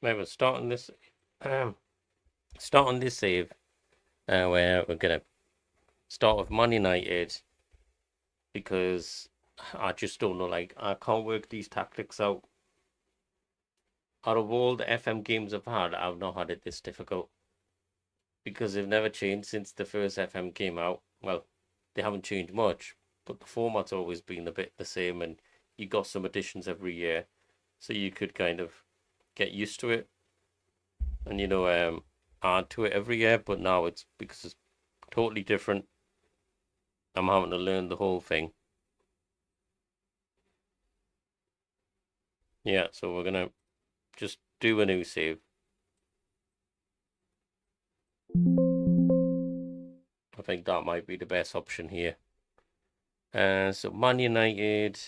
Right, we're starting this save, where we're gonna start with Man United because I just don't know. Like, I can't work these tactics out. Out of all the FM games I've had, I've not had it this difficult because they've never changed since the first FM came out. Well, they haven't changed much, but the format's always been a bit the same, and you got some additions every year, so you could kind of get used to it and add to it every year. But now it's because it's totally different. I'm having to learn the whole thing. Yeah, so we're gonna just do a new save. I think that might be the best option here. So Man United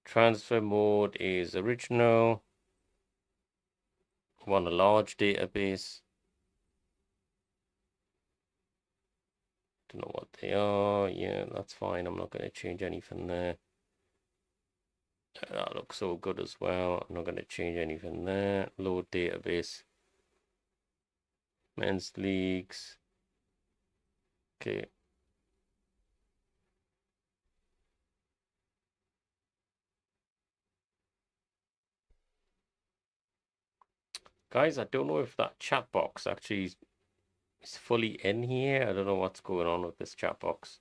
transfer mode is original. Want a large database. Don't know what they are. Yeah, that's fine. I'm not going to change anything there. That looks so good as well. I'm not going to change anything there. Load database. Men's leagues. Okay. Guys, I don't know if that chat box actually is fully in here. I don't know what's going on with this chat box.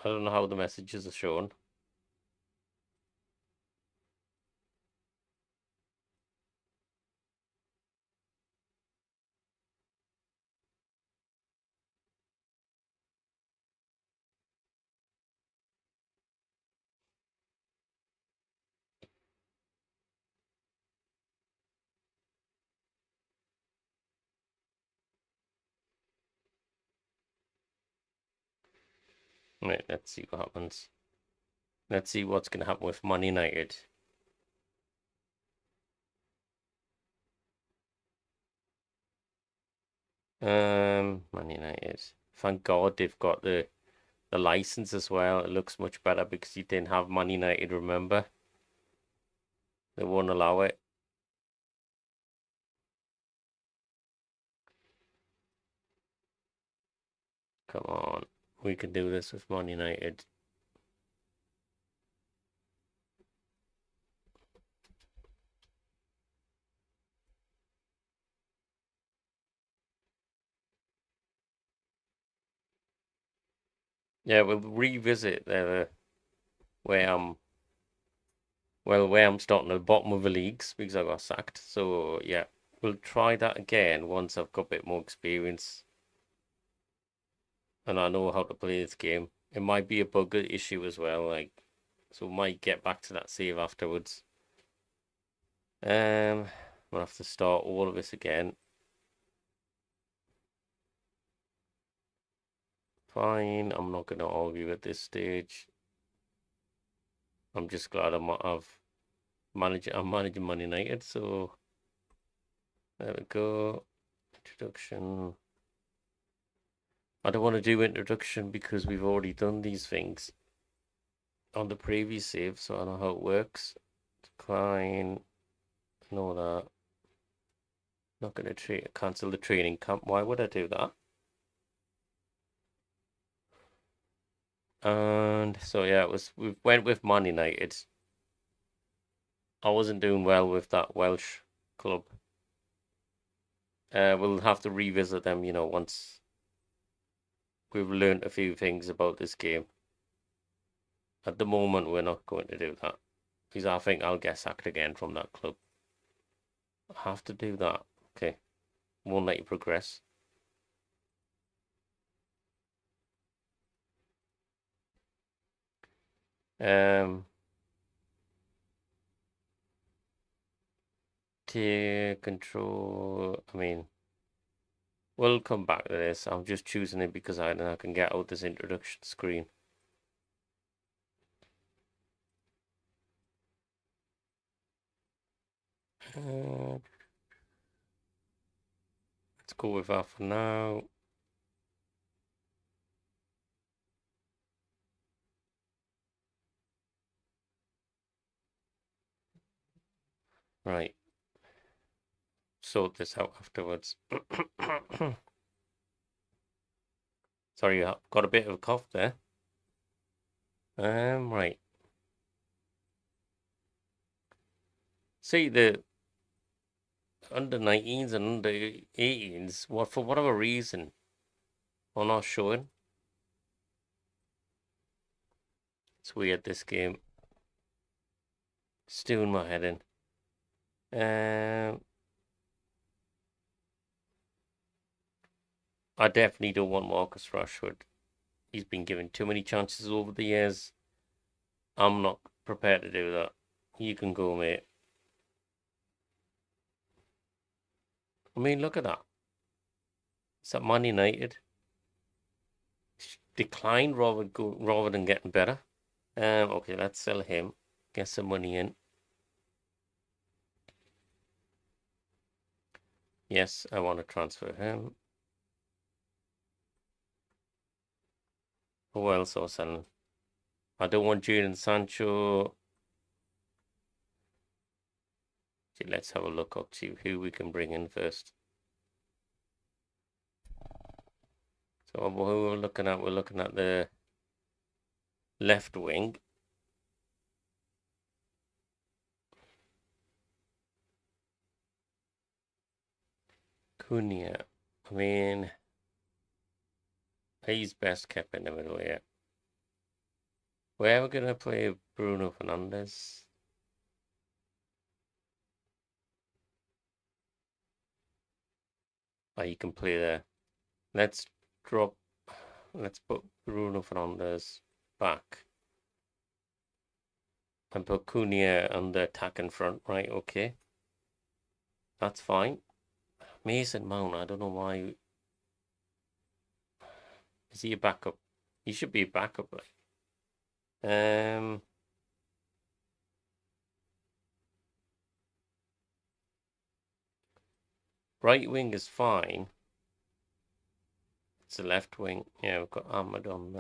I don't know how the messages are shown. Right, let's see what happens. Let's see what's going to happen with Man United. Man United. Thank God they've got the license as well. It looks much better because you didn't have Man United, remember? They won't allow it. Come on. We can do this with Man United. Yeah, we'll revisit where I'm where I'm starting at the bottom of the leagues because I got sacked. So yeah, we'll try that again once I've got a bit more experience and I know how to play this game. It might be a bug issue as well, like so we might get back to that save afterwards. We'll have to start all of this again. Fine, I'm not going to argue at this stage. I'm just glad I'm managing Man United, so there we go. Introduction. I don't want to do introduction because we've already done these things on the previous save, so I know how it works. Decline, know that. Not going to cancel the training camp. Why would I do that? And so yeah, we went with Man United. I wasn't doing well with that Welsh club. We'll have to revisit them, once we've learned a few things about this game. At the moment, we're not going to do that because I think I'll get sacked again from that club. I have to do that. Okay, won't let you progress. Um, Tier control. I mean, we'll come back to this. I'm just choosing it because I can get out this introduction screen. Let's go with that for now. Right. Sort this out afterwards. Sorry, I've got a bit of a cough there. Right. See, the under 19s and under 18s, what for whatever reason, are not showing. It's weird, this game. It's doing my head in. I definitely don't want Marcus Rashford. He's been given too many chances over the years. I'm not prepared to do that. You can go, mate. I mean, look at that. Is that Man United? Decline rather than getting better. Okay, let's sell him. Get some money in. Yes, I want to transfer him. Who else are selling? I don't want Jadon Sancho. See, let's have a look up, see who we can bring in first. So who we're looking at? We're looking at the left wing. Cunha. I mean, he's best kept in the middle here. Where are we going to play Bruno Fernandes? Oh, you can play there. Let's drop. Let's put Bruno Fernandes back. And put Cunha on the attack in front. Right, okay. That's fine. Mason Mount, I don't know why. Is he a backup? He should be a backup, like. Right wing is fine. It's the left wing. Yeah, we've got Ahmed on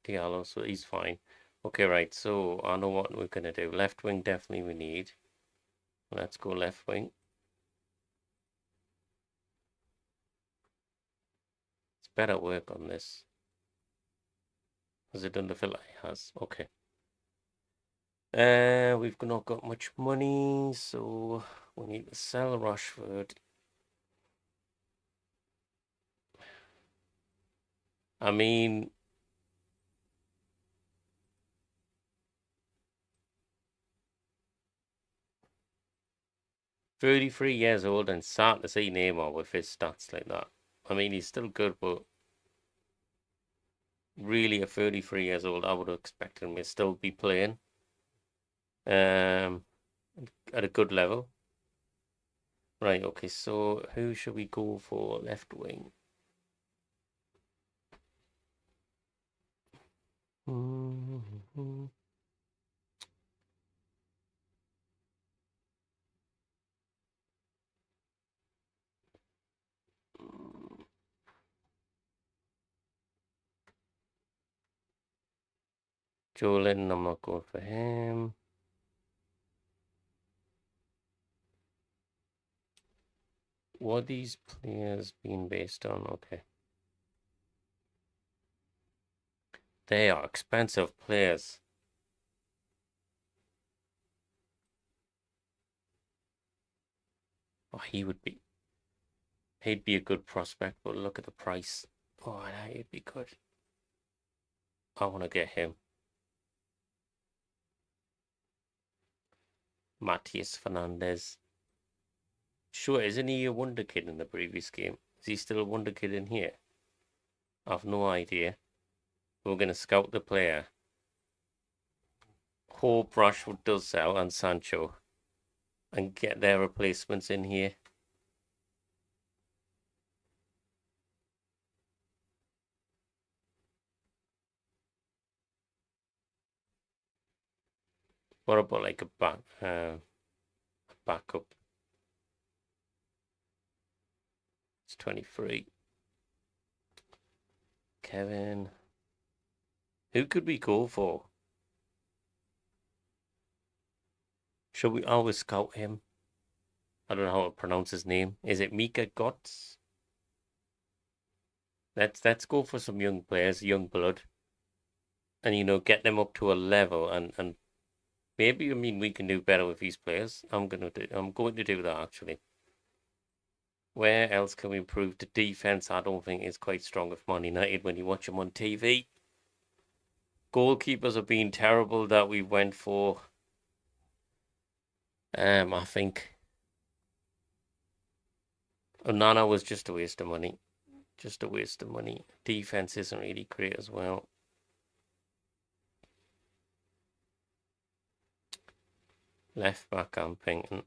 Diallo, so he's fine. Okay, right. So I know what we're gonna do. Left wing definitely we need. Let's go left wing. It's better work on this. Has it done the fill? It has. Okay. We've not got much money, so we need to sell Rashford. I mean, "33 years old and sad to see Neymar with his stats like that." I mean, he's still good, but really, at 33 years old, I would have expected him to still be playing um, at a good level. Right, okay, so who should we go for left wing? Jolin, I'm not going for him. What are these players being based on? Okay. They are expensive players. Oh, he'd be a good prospect, but look at the price. Oh, he'd be good. I want to get him. Matthias Fernandez. Sure, isn't he a wonder kid in the previous game? Is he still a wonder kid in here? I've no idea. We're going to scout the player. Hope Rashford does sell and Sancho and get their replacements in here. What about like a backup? It's 23. Kevin. Who could we go for? Should we always scout him? I don't know how to pronounce his name. Is it Mika Gotts? Let's go for some young players, young blood, and get them up to a level, and maybe we can do better with these players. I'm going to do that actually. Where else can we improve? The defense, I don't think, is quite strong with Man United when you watch them on TV. Goalkeepers have been terrible that we went for. I think Onana was just a waste of money. Just a waste of money. Defense isn't really great as well. Left back, I'm thinking.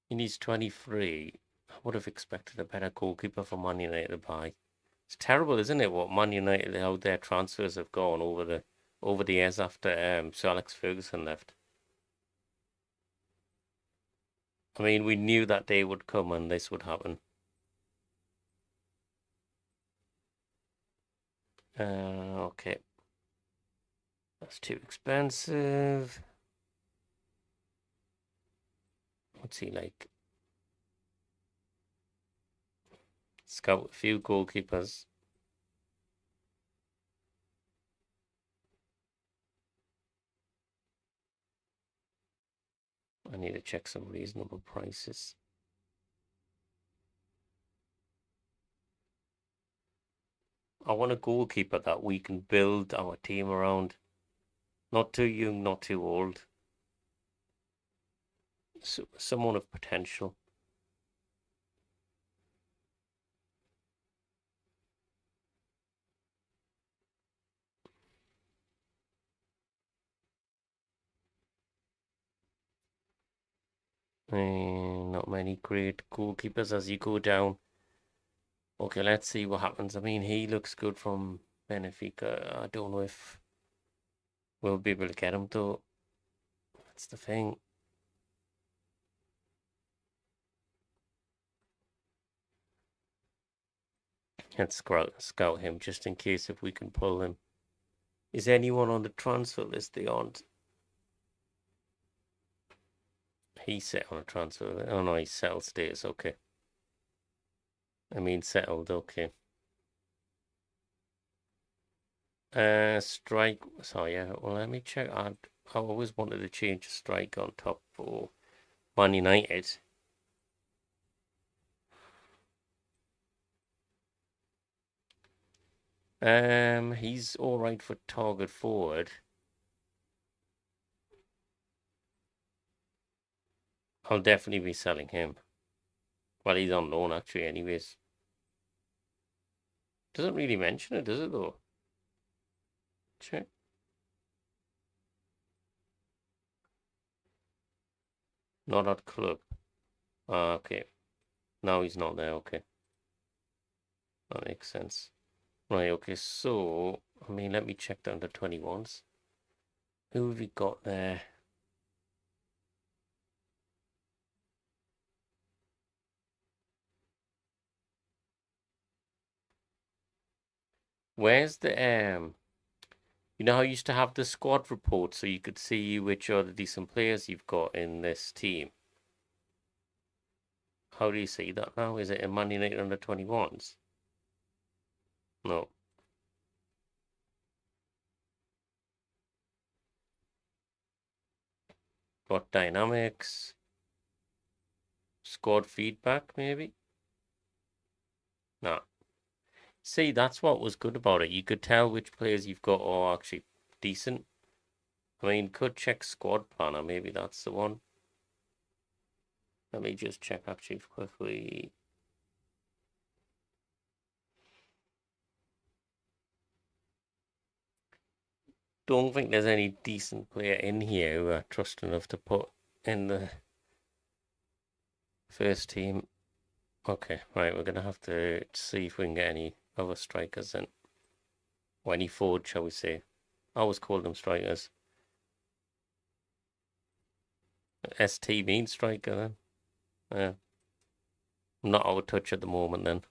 He needs 23. I would have expected a better goalkeeper for Man United to buy. It's terrible, isn't it? What Man United, how their transfers have gone over the years after Sir Alex Ferguson left. I mean, we knew that day would come and this would happen. Okay. That's too expensive. What's he like? Scout a few goalkeepers. I need to check some reasonable prices. I want a goalkeeper that we can build our team around. Not too young, not too old. So, someone of potential. Not many great goalkeepers as you go down. Okay, let's see what happens. I mean, he looks good from Benfica. I don't know if we'll be able to get him though. That's the thing. Let's scout him just in case if we can pull him. Is anyone on the transfer list they aren't? He's set on a transfer. Oh no, he's settled status. Okay. I mean settled. Okay. Strike. So yeah. Well, let me check. I always wanted to change a strike on top for Man United. He's all right for target forward. I'll definitely be selling him. Well, he's on loan actually, anyways. Doesn't really mention it, does it though? Check. Not at club. Okay. Now he's not there. Okay. That makes sense. Right, okay, so, I mean, let me check the under 21s. Who have we got there? Where's the, you know how you used to have the squad report so you could see which are the decent players you've got in this team? How do you see that now? Is it in Man United under 21s? No. Got dynamics? Squad feedback, maybe? No. See, that's what was good about it. You could tell which players you've got are actually decent. I mean, could check squad planner. Maybe that's the one. Let me just check actually quickly. Don't think there's any decent player in here who I trust enough to put in the first team. Okay, right, we're gonna have to see if we can get any other strikers in. Or any forward, shall we say. I always call them strikers. ST means striker then. I'm not out of touch at the moment then.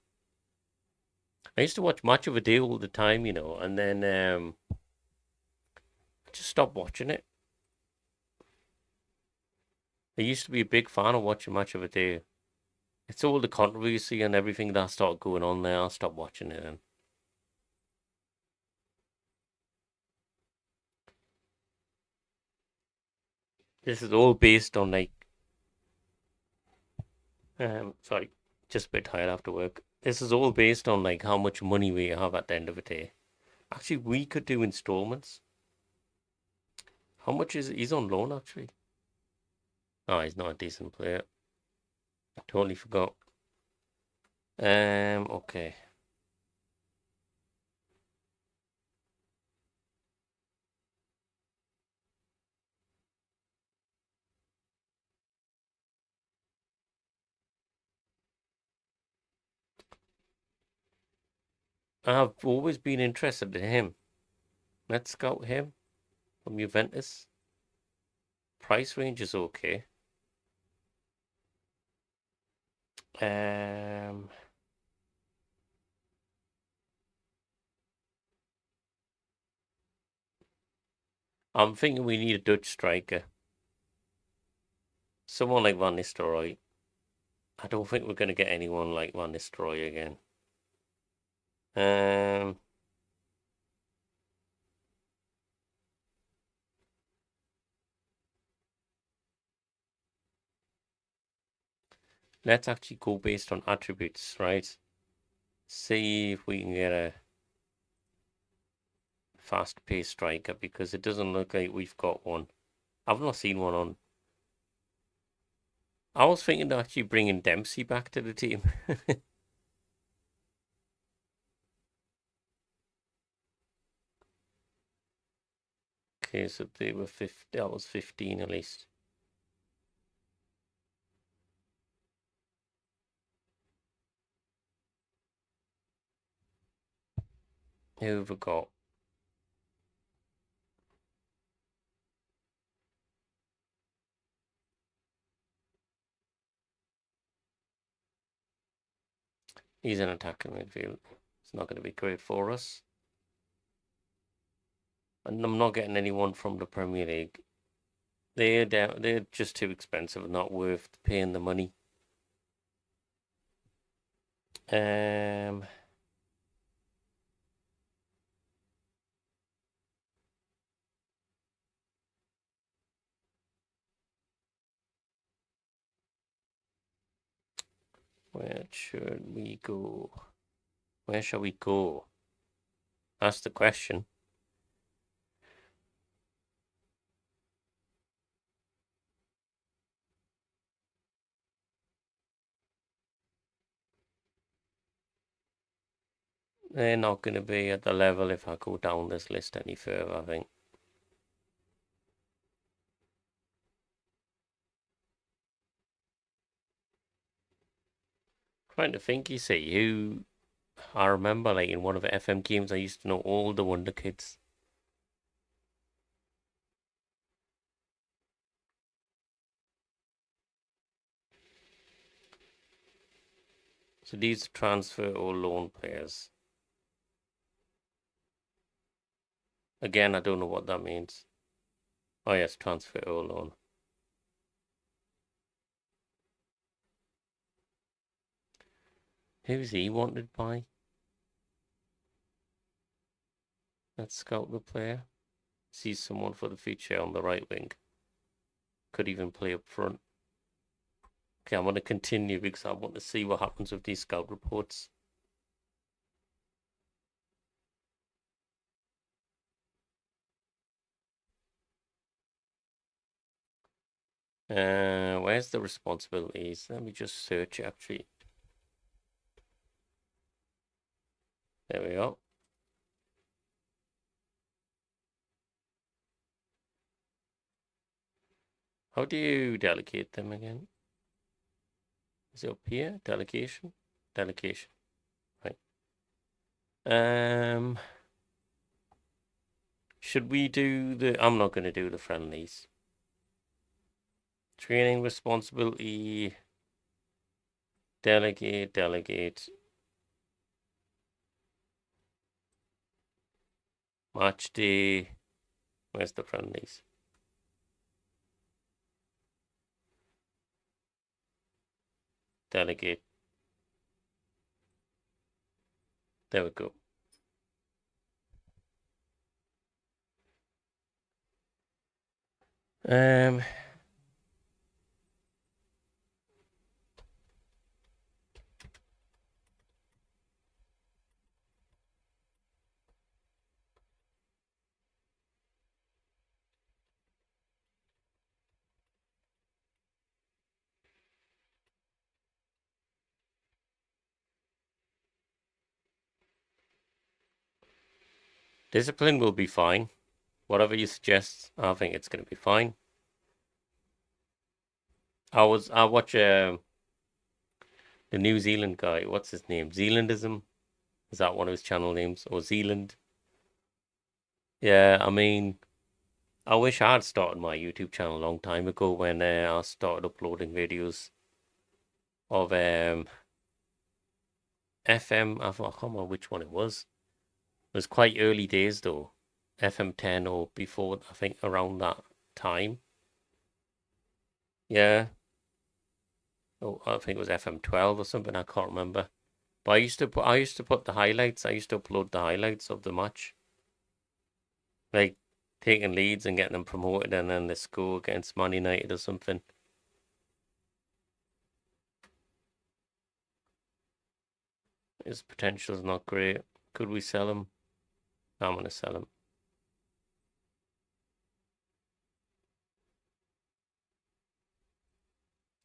I used to watch Match of a Day all the time, and then I just stopped watching it. I used to be a big fan of watching Match of a Day. It's all the controversy and everything that started going on there. I stopped watching it then. This is all based on sorry, just a bit tired after work. This is all based on how much money we have at the end of the day. Actually, we could do installments. How much is it? He's on loan actually. Oh, he's not a decent player. I totally forgot. Okay. I've always been interested in him. Let's scout him from Juventus. Price range is okay. Um, I'm thinking we need a Dutch striker. Someone like Van Nistelrooy. I don't think we're going to get anyone like Van Nistelrooy again. Um, let's actually go based on attributes, right? See if we can get a fast-paced striker because it doesn't look like we've got one. I've not seen one on. I was thinking of actually bringing Dempsey back to the team. Okay, so they were 50. That was 15 at least. Who have we got? He's an attacking midfield. It's not going to be great for us. And I'm not getting anyone from the Premier League. They're just too expensive, not worth paying the money. Um, where should we go? Where shall we go? That's the question. They're not going to be at the level if I go down this list any further, I think. Trying to think, you see, who I remember in one of the FM games, I used to know all the Wonder Kids. So these transfer or loan players. Again, I don't know what that means. Oh yes, transfer or loan. Who's he wanted by? Let's scout the player. See someone for the future on the right wing. Could even play up front. Okay, I'm going to continue because I want to see what happens with these scout reports. Where's the responsibilities? Let me just search actually. There we go. How do you delegate them again? Is it up here? Delegation? Delegation. Right. Should we do I'm not going to do the friendlies. Training responsibility. Delegate. Match day. Where's the friendlies? Delegate. There we go. Discipline will be fine. Whatever you suggest, I think it's going to be fine. I watch the New Zealand guy. What's his name? Zealandism? Is that one of his channel names? Or Zealand? Yeah, I mean, I wish I'd started my YouTube channel a long time ago when I started uploading videos of FM. I can't remember which one it was. It was quite early days though. FM10 or before, I think around that time. Yeah. Oh, I think it was FM12 or something. I can't remember. But I used to put the highlights. I used to upload the highlights of the match, like taking leads and getting them promoted, and then they score against Man United or something. His potential is not great. Could we sell him? I'm gonna sell him.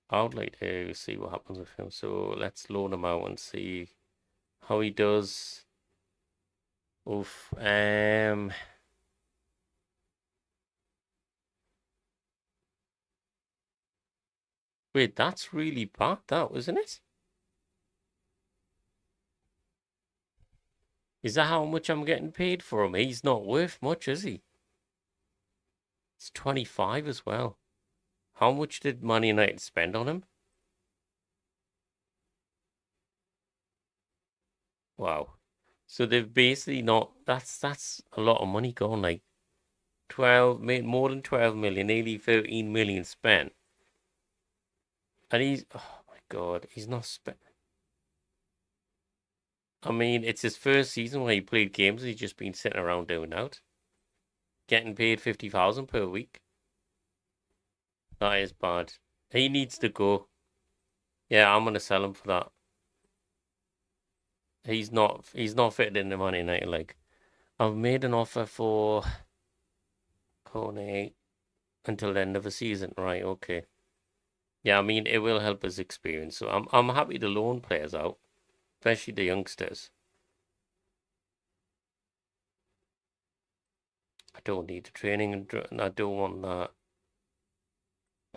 I would like to see what happens with him. So let's loan him out and see how he does. Oof. Wait, that's really bad, that wasn't it? Is that how much I'm getting paid for him? He's not worth much, is he? It's 25 as well. How much did Man United spend on him? Wow. So they've basically not. That's a lot of money gone. Like 12, more than 12 million, nearly 13 million spent, and oh my god, he's not spent. I mean, it's his first season where he played games. He's just been sitting around doing out, getting paid 50,000 per week. That is bad. He needs to go. Yeah, I'm gonna sell him for that. He's not fitting in the Man United. Like I've made an offer for Kone until the end of the season. Right, okay. Yeah, I mean it will help his experience. So I'm happy to loan players out, especially the youngsters. I don't need the training and I don't want that.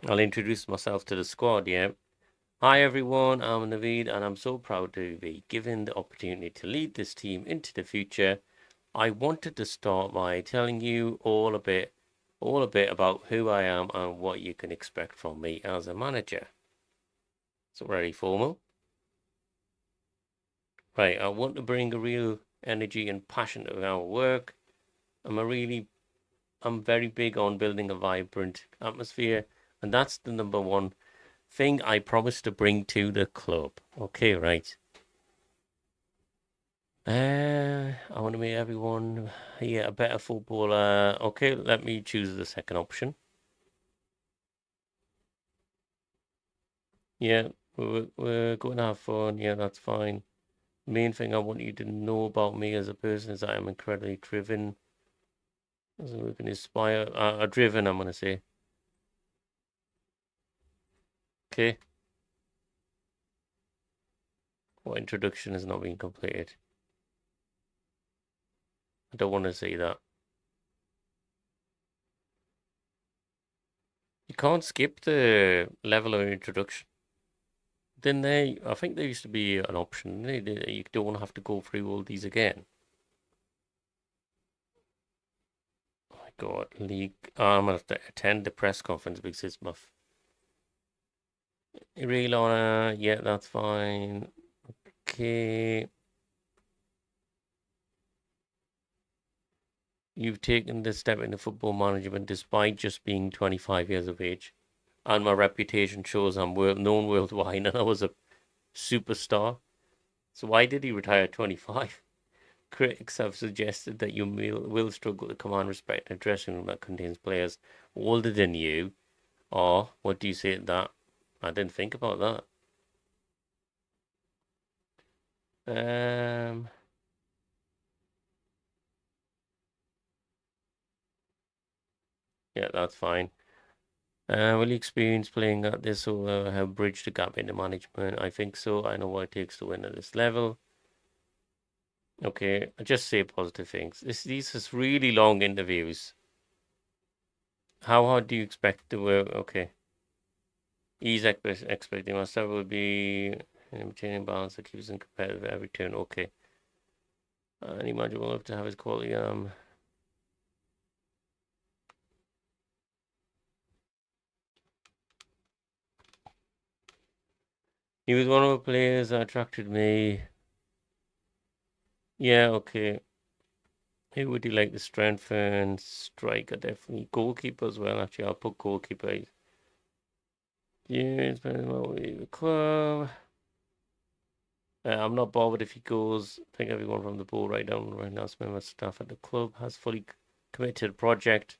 I'll introduce myself to the squad, yeah. Hi everyone, I'm Naveed and I'm so proud to be given the opportunity to lead this team into the future. I wanted to start by telling you all a bit about who I am and what you can expect from me as a manager. So very formal. Right, I want to bring a real energy and passion to our work. I'm very big on building a vibrant atmosphere, and that's the number one thing I promise to bring to the club. Okay, right. I want to make everyone here a better footballer. Okay, let me choose the second option. Yeah, we're going to have fun. Yeah, that's fine. Main thing I want you to know about me as a person is I am incredibly driven. So we can inspire. Driven, I'm going to say. Okay. What introduction has not been completed? I don't want to say that. You can't skip the level of introduction. I think there used to be an option. You don't have to go through all these again. Oh my God, league. I'm gonna have to attend the press conference because it's my. Real honor. Yeah, that's fine. Okay. You've taken this step into football management despite just being 25 years of age. And my reputation shows I'm known worldwide and I was a superstar. So why did he retire at 25? Critics have suggested that you will struggle to command respect in a dressing room that contains players older than you. Or what do you say to that? I didn't think about that. Yeah, that's fine. Will you experience playing at this or have bridged the gap into management? I think so. I know what it takes to win at this level. Okay, just say positive things. These is really long interviews. How hard do you expect to work? Okay. He's expecting myself will be maintaining balance that keeps him competitive at every turn. Okay. Any manager will have to have his quality. He was one of the players that attracted me. Yeah, okay. Who would you like to strengthen? Striker, definitely. Goalkeeper as well. Actually, I'll put goalkeeper. Yeah, it's better than the club. I'm not bothered if he goes. I think everyone from the ball right down right now, member staff at the club has fully committed to the project.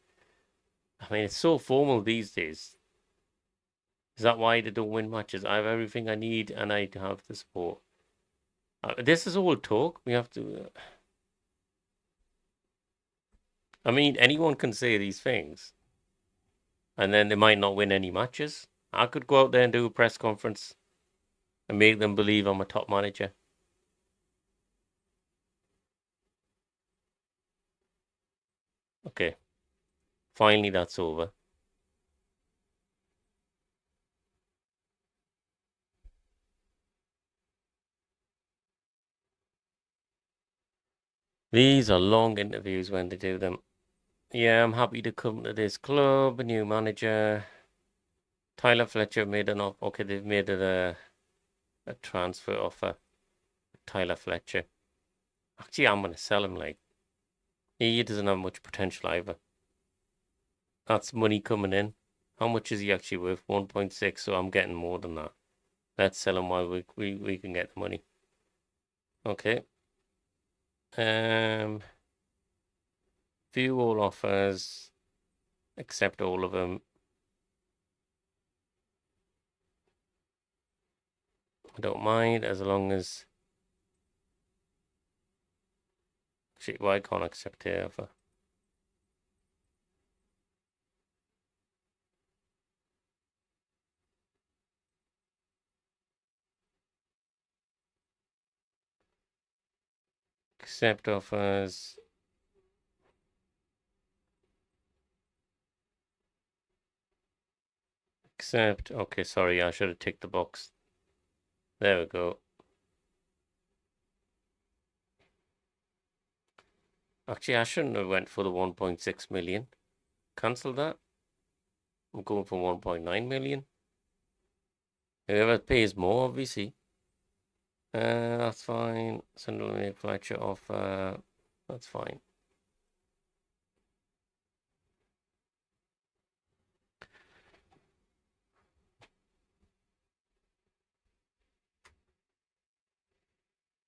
I mean, it's so formal these days. Is that why they don't win matches? I have everything I need and I have the support. This is all talk. We have to. I mean, anyone can say these things and then they might not win any matches. I could go out there and do a press conference and make them believe I'm a top manager. Okay, finally that's over. These are long interviews when they do them. Yeah, I'm happy to come to this club. A new manager. Tyler Fletcher made an offer. Okay, they've made it a transfer offer. Tyler Fletcher. Actually, I'm gonna sell him. Like he doesn't have much potential either. That's money coming in. How much is he actually worth? 1.6. So I'm getting more than that. Let's sell him while we can get the money. Okay. View all offers. Accept all of them. I don't mind as long as. Actually, why can't I accept the offer? Accept offers. Accept. Okay, sorry, I should have ticked the box. There we go. Actually, I shouldn't have went for the 1.6 million. Cancel that. I'm going for 1.9 million. Whoever pays more, obviously. That's fine. Send a Fletcher offer. That's fine.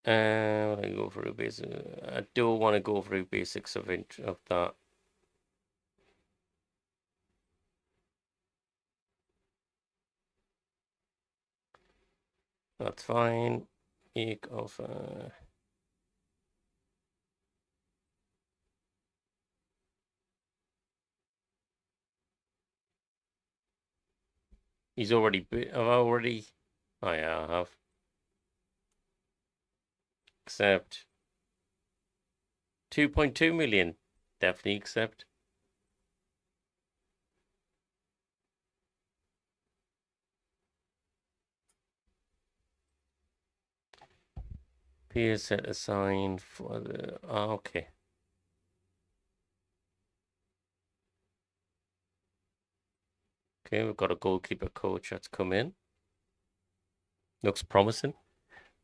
When I go through basic, I do want to go through basics of that. That's fine. Make offer. He's already. Have I already? Oh yeah, I have. Accept. 2.2 million. Definitely accept. Peer set assigned for the. Oh, okay. Okay, we've got a goalkeeper coach that's come in. Looks promising.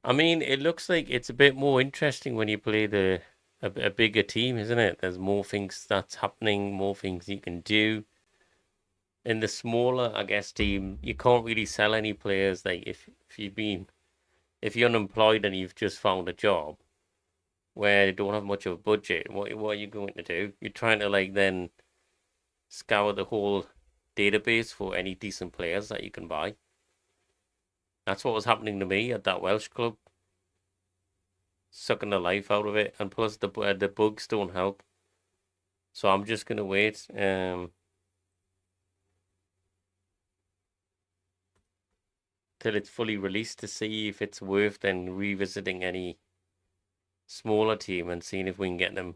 I mean, it looks like it's a bit more interesting when you play the a bigger team, isn't it? There's more things that's happening, more things you can do. In the smaller, I guess, team, you can't really sell any players. Like if you're unemployed and you've just found a job where you don't have much of a budget, what are you going to do? You're trying to like then scour the whole database for any decent players that you can buy. That's what was happening to me at that Welsh club, sucking the life out of it, and plus the bugs don't help. So I'm just gonna wait till it's fully released to see if it's worth then revisiting any smaller team and seeing if we can get them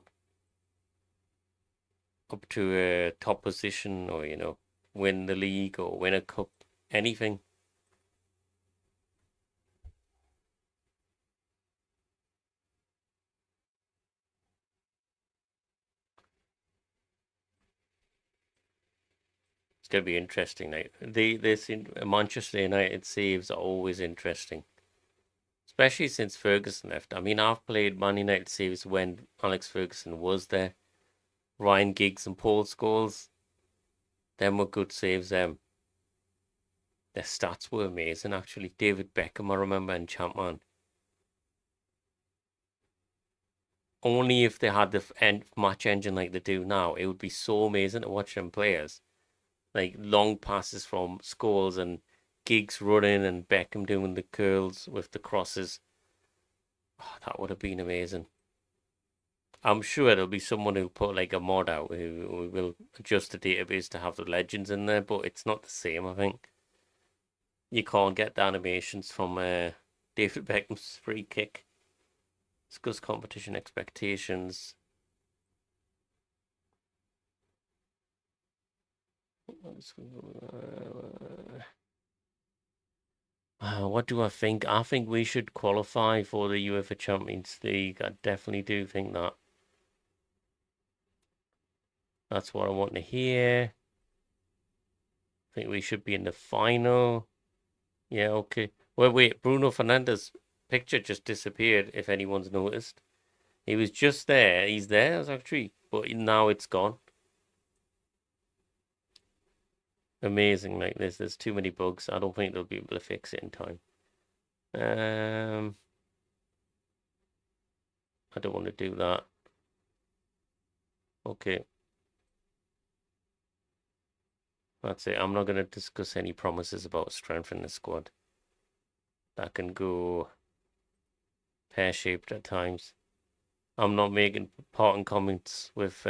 up to a top position or win the league or win a cup, anything. It's gonna be interesting. Like this in Manchester United saves are always interesting, especially since Ferguson left. I mean, I've played Man United saves when Alex Ferguson was there. Ryan Giggs and Paul Scholes, them were good saves. Their stats were amazing actually. David Beckham, I remember, and Champman. Only if they had the match engine like they do now, it would be so amazing to watch them players. Like long passes from Scholes and Giggs running and Beckham doing the curls with the crosses. Oh, that would have been amazing. I'm sure there'll be someone who put like a mod out who will adjust the database to have the legends in there, but it's not the same, I think. You can't get the animations from David Beckham's free kick. Discuss competition expectations. What do I think? I think we should qualify for the UEFA Champions League. I definitely do think that. That's what I want to hear. I think we should be in the final. Yeah, okay. Well, wait, Bruno Fernandes' picture just disappeared, if anyone's noticed. He was just there. He's there, actually, but now it's gone. Amazing like this. There's too many bugs. I don't think they'll be able to fix it in time. I don't want to do that. Okay. That's it. I'm not going to discuss any promises about strengthening the squad. That can go pear-shaped at times. I'm not making parting comments with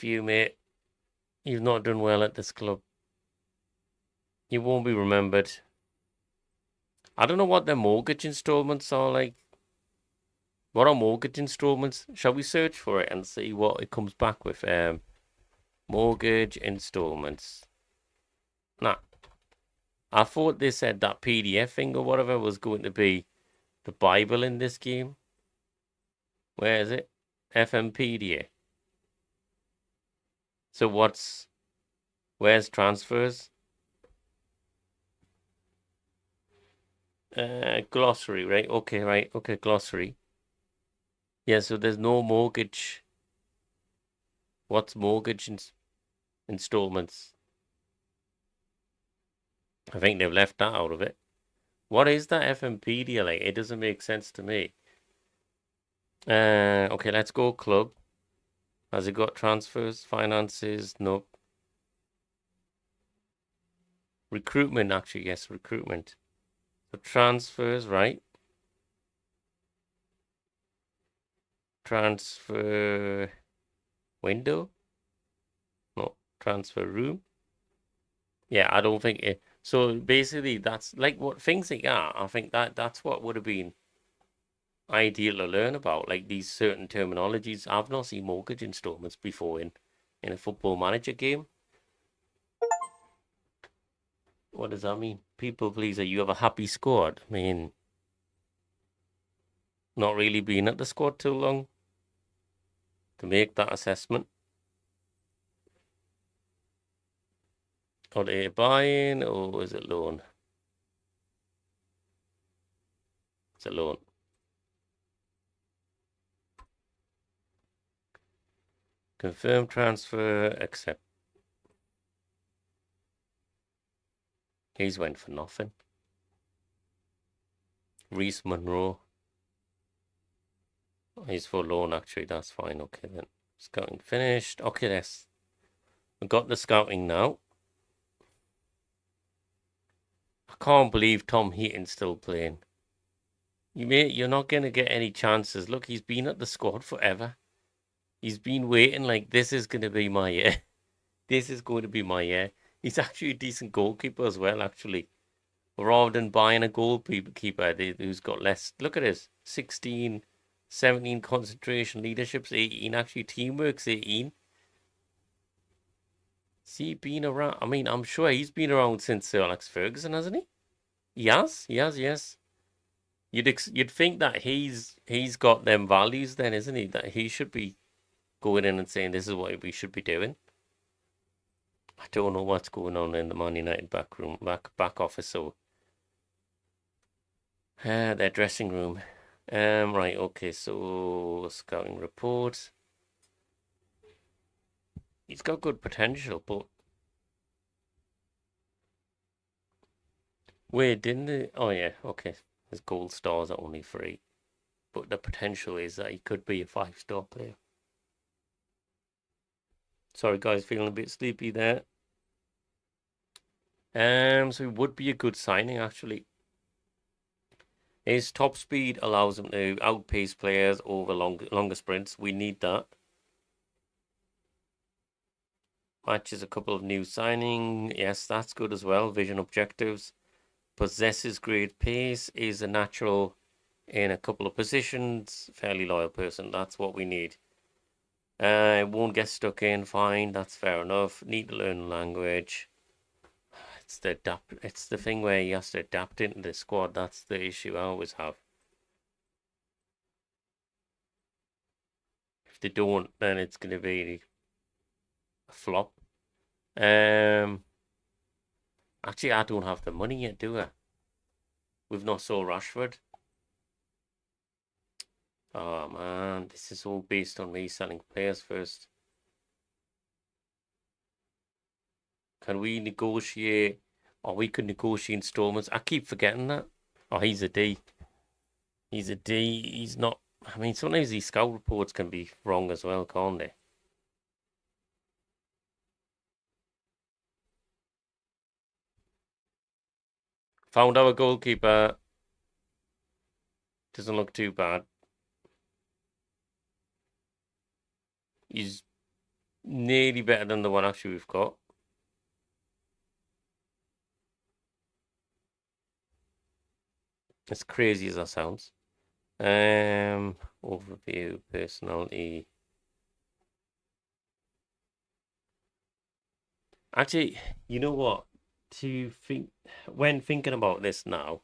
you, mate. You've not done well at this club. You won't be remembered. I don't know what their mortgage installments are like. What are mortgage installments? Shall we search for it and see what it comes back with? Mortgage installments. Nah. I thought they said that PDF thing or whatever was going to be the Bible in this game. Where is it? FMpedia. So where's transfers? Glossary, right? Okay, right. Okay, glossary. Yeah, so there's no mortgage. What's mortgage installments? I think they've left that out of it. What is that FMpedia like? It doesn't make sense to me. Okay, let's go club. Has it got transfers, finances? Nope. Recruitment, actually, yes, recruitment. So transfers, right? Transfer window? No, transfer room. Yeah, I don't think it. So basically, that's like what things like that. I think that's what would have been ideal to learn about, like these certain terminologies. I've not seen mortgage installments before in a football manager game. What does that mean? People pleaser, you have a happy squad. I mean, not really being at the squad too long to make that assessment. Are they buying or is it loan? It's a loan. Confirm transfer, accept. He's went for nothing. Reese Monroe. He's for loan, actually. That's fine. Okay, then. Scouting finished. Okay, yes. We've got the scouting now. I can't believe Tom Heaton's still playing. You're not going to get any chances. Look, he's been at the squad forever. He's been waiting like, this is going to be my year. This is going to be my year. He's actually a decent goalkeeper as well, actually. Rather than buying a goalkeeper who's got less. Look at this. 16, 17 concentration, leadership's 18. Actually, teamwork's 18. See, been around. I mean, I'm sure he's been around since Sir Alex Ferguson, hasn't he? He has, yes. You'd think that he's got them values then, isn't he? That he should be going in and saying this is what we should be doing. I don't know what's going on in the Man United back office. So, their dressing room. Right. Okay. So scouting report. He's got good potential, but wait, didn't he? Oh yeah. Okay. His gold stars are only 3, but the potential is that he could be a 5-star player. Sorry, guys, feeling a bit sleepy there. So it would be a good signing, actually. His top speed allows him to outpace players over longer sprints. We need that. Matches a couple of new signing. Yes, that's good as well. Vision objectives. Possesses great pace. Is a natural in a couple of positions. Fairly loyal person. That's what we need. Won't get stuck in. Fine. That's fair enough. Need to learn language. It's the thing where he has to adapt into the squad. That's the issue I always have. If they don't, then it's going to be a flop. Actually, I don't have the money yet, do I? We've not sold Rashford. Oh man, this is all based on me selling players first. Can we negotiate? Or we could negotiate installments. I keep forgetting that. Oh, he's a D. He's a D. He's not. I mean, sometimes these scout reports can be wrong as well, can't they? Found our goalkeeper. Doesn't look too bad. He's nearly better than the one actually we've got. As crazy as that sounds. Overview, personality. Actually, you know what? When thinking about this now,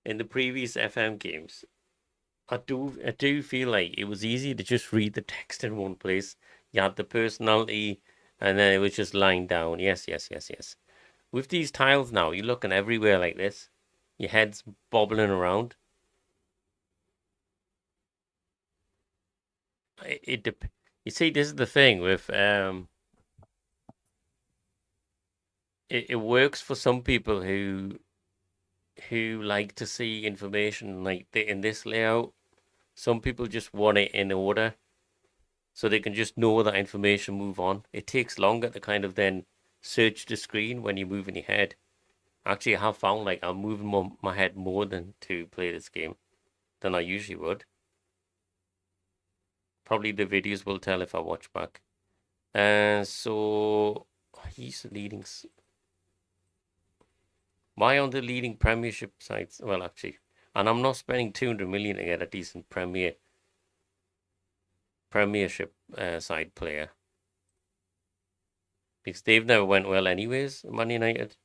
in the previous FM games, I do feel like it was easy to just read the text in one place. You had the personality, and then it was just lying down. Yes, yes, yes, yes. With these tiles now, you're looking everywhere like this. Your head's bobbling around. You see, this is the thing with it works for some people who like to see information like in this layout. Some people just want it in order so they can just know that information, move on. It takes longer to kind of then search the screen when you're moving your head. Actually, I have found like I'm moving my head more than to play this game than I usually would. Probably the videos will tell if I watch back. And so he's the leading. Why on the leading Premiership sites? Well, actually, and I'm not spending 200 million to get a decent Premiership side player because they've never went well anyways. Man United.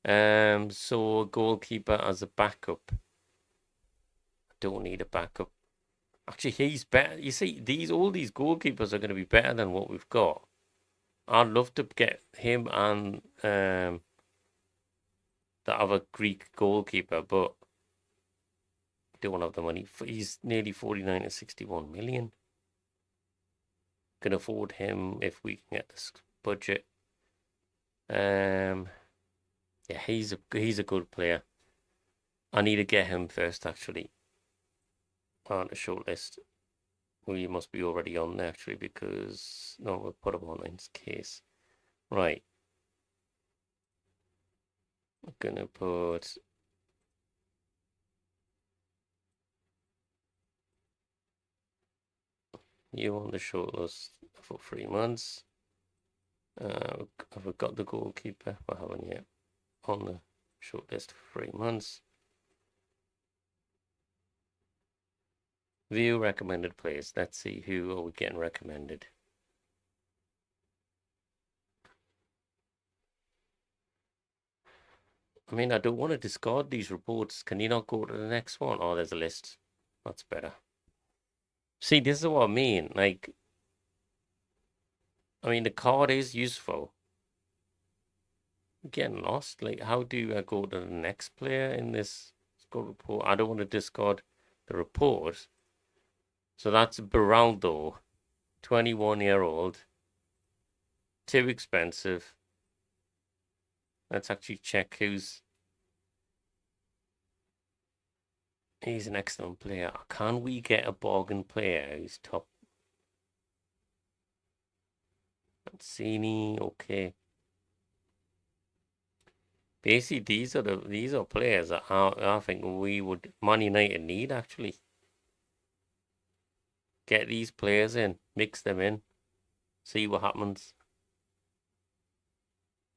So goalkeeper as a backup. I don't need a backup. Actually, he's better. You see, all these goalkeepers are going to be better than what we've got. I'd love to get him and the other Greek goalkeeper, but don't have the money. He's nearly 49 to 61 million. can afford him if we can get this budget. Yeah, he's a good player. I need to get him first, actually, on the shortlist. We must be already on there, actually, because no, we'll put him on in case. Right. I'm gonna put you on the shortlist for 3 months. Have we got the goalkeeper? We haven't yet. On the shortlist for 3 months. View recommended players. Let's see who are we getting recommended. I mean, I don't want to discard these reports. Can you not go to the next one? Oh, there's a list. That's better. See, this is what I mean. Like, I mean, the card is useful. I'm getting lost. Like, how do I go to the next player in this score report? I don't want to discard the report. So that's Beraldo, 21-year-old. Too expensive. Let's actually check who's. He's an excellent player. Can we get a bargain player who's top? Mancini, okay. Basically, these are players that I think we would Man United need, actually. Get these players in, mix them in, see what happens.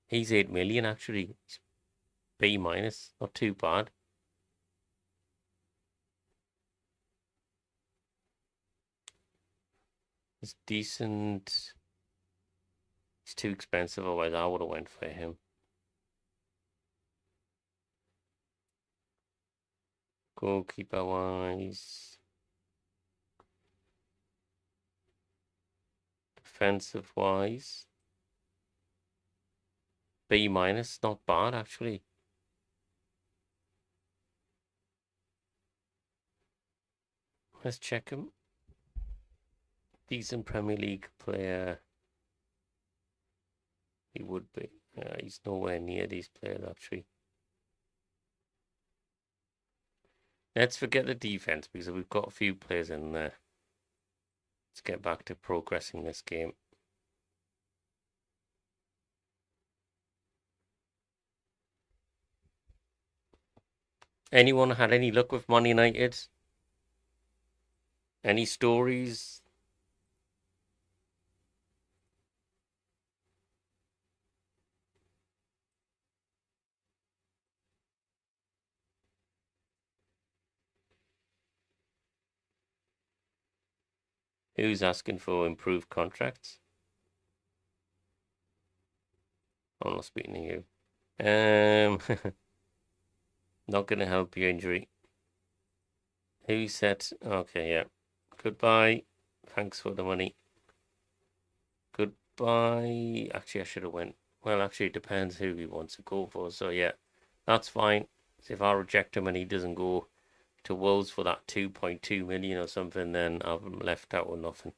He's 8 million, actually. B minus, not too bad. It's decent. It's too expensive, otherwise I would have went for him. Goalkeeper wise, defensive wise, B minus, not bad actually. Let's check him. Decent Premier League player. He would be. He's nowhere near these players actually. Let's forget the defense because we've got a few players in there. Let's get back to progressing this game. Anyone had any luck with Man United? Any stories? Who's asking for improved contracts? I'm not speaking to you. Not gonna help your injury. Who said? Okay, yeah. Goodbye. Thanks for the money. Goodbye. Actually, I should have went. Well, actually, it depends who he wants to go for. So yeah, that's fine. So if I reject him and he doesn't go to Wolves for that 2.2 million or something, then I'm left out with nothing.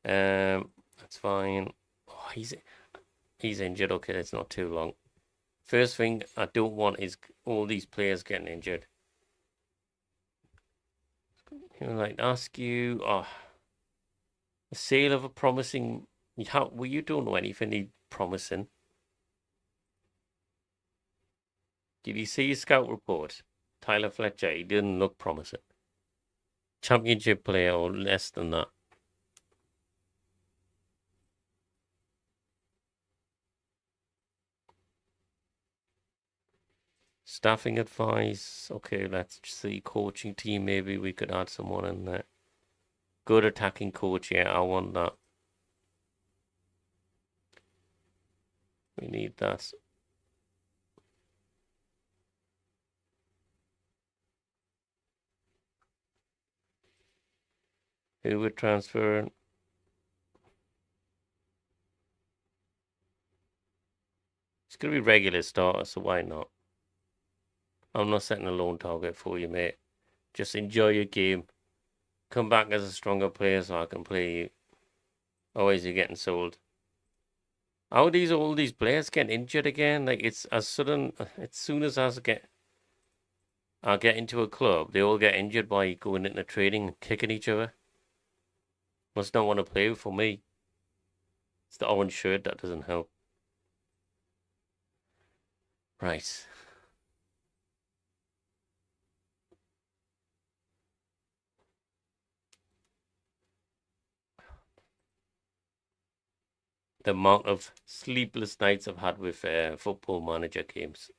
That's fine. Oh, he's injured. Okay, it's not too long. First thing I don't want is all these players getting injured. He would like to ask you, the sale of a promising. Well, you don't know anything promising. Did you see his scout report? Tyler Fletcher, he didn't look promising. Championship player or less than that. Staffing advice. Okay, let's see. Coaching team, maybe we could add someone in there. Good attacking coach, yeah, I want that. We need that. Who would transfer? It's going to be regular starter, so why not? I'm not setting a loan target for you, mate. Just enjoy your game. Come back as a stronger player so I can play you. Or is he getting sold? How are all these players get injured again? Like it's as sudden as soon as I get into a club, they all get injured by going into training and kicking each other. Must not want to play for me. It's the orange shirt that doesn't help. Right. The amount of sleepless nights I've had with football manager games.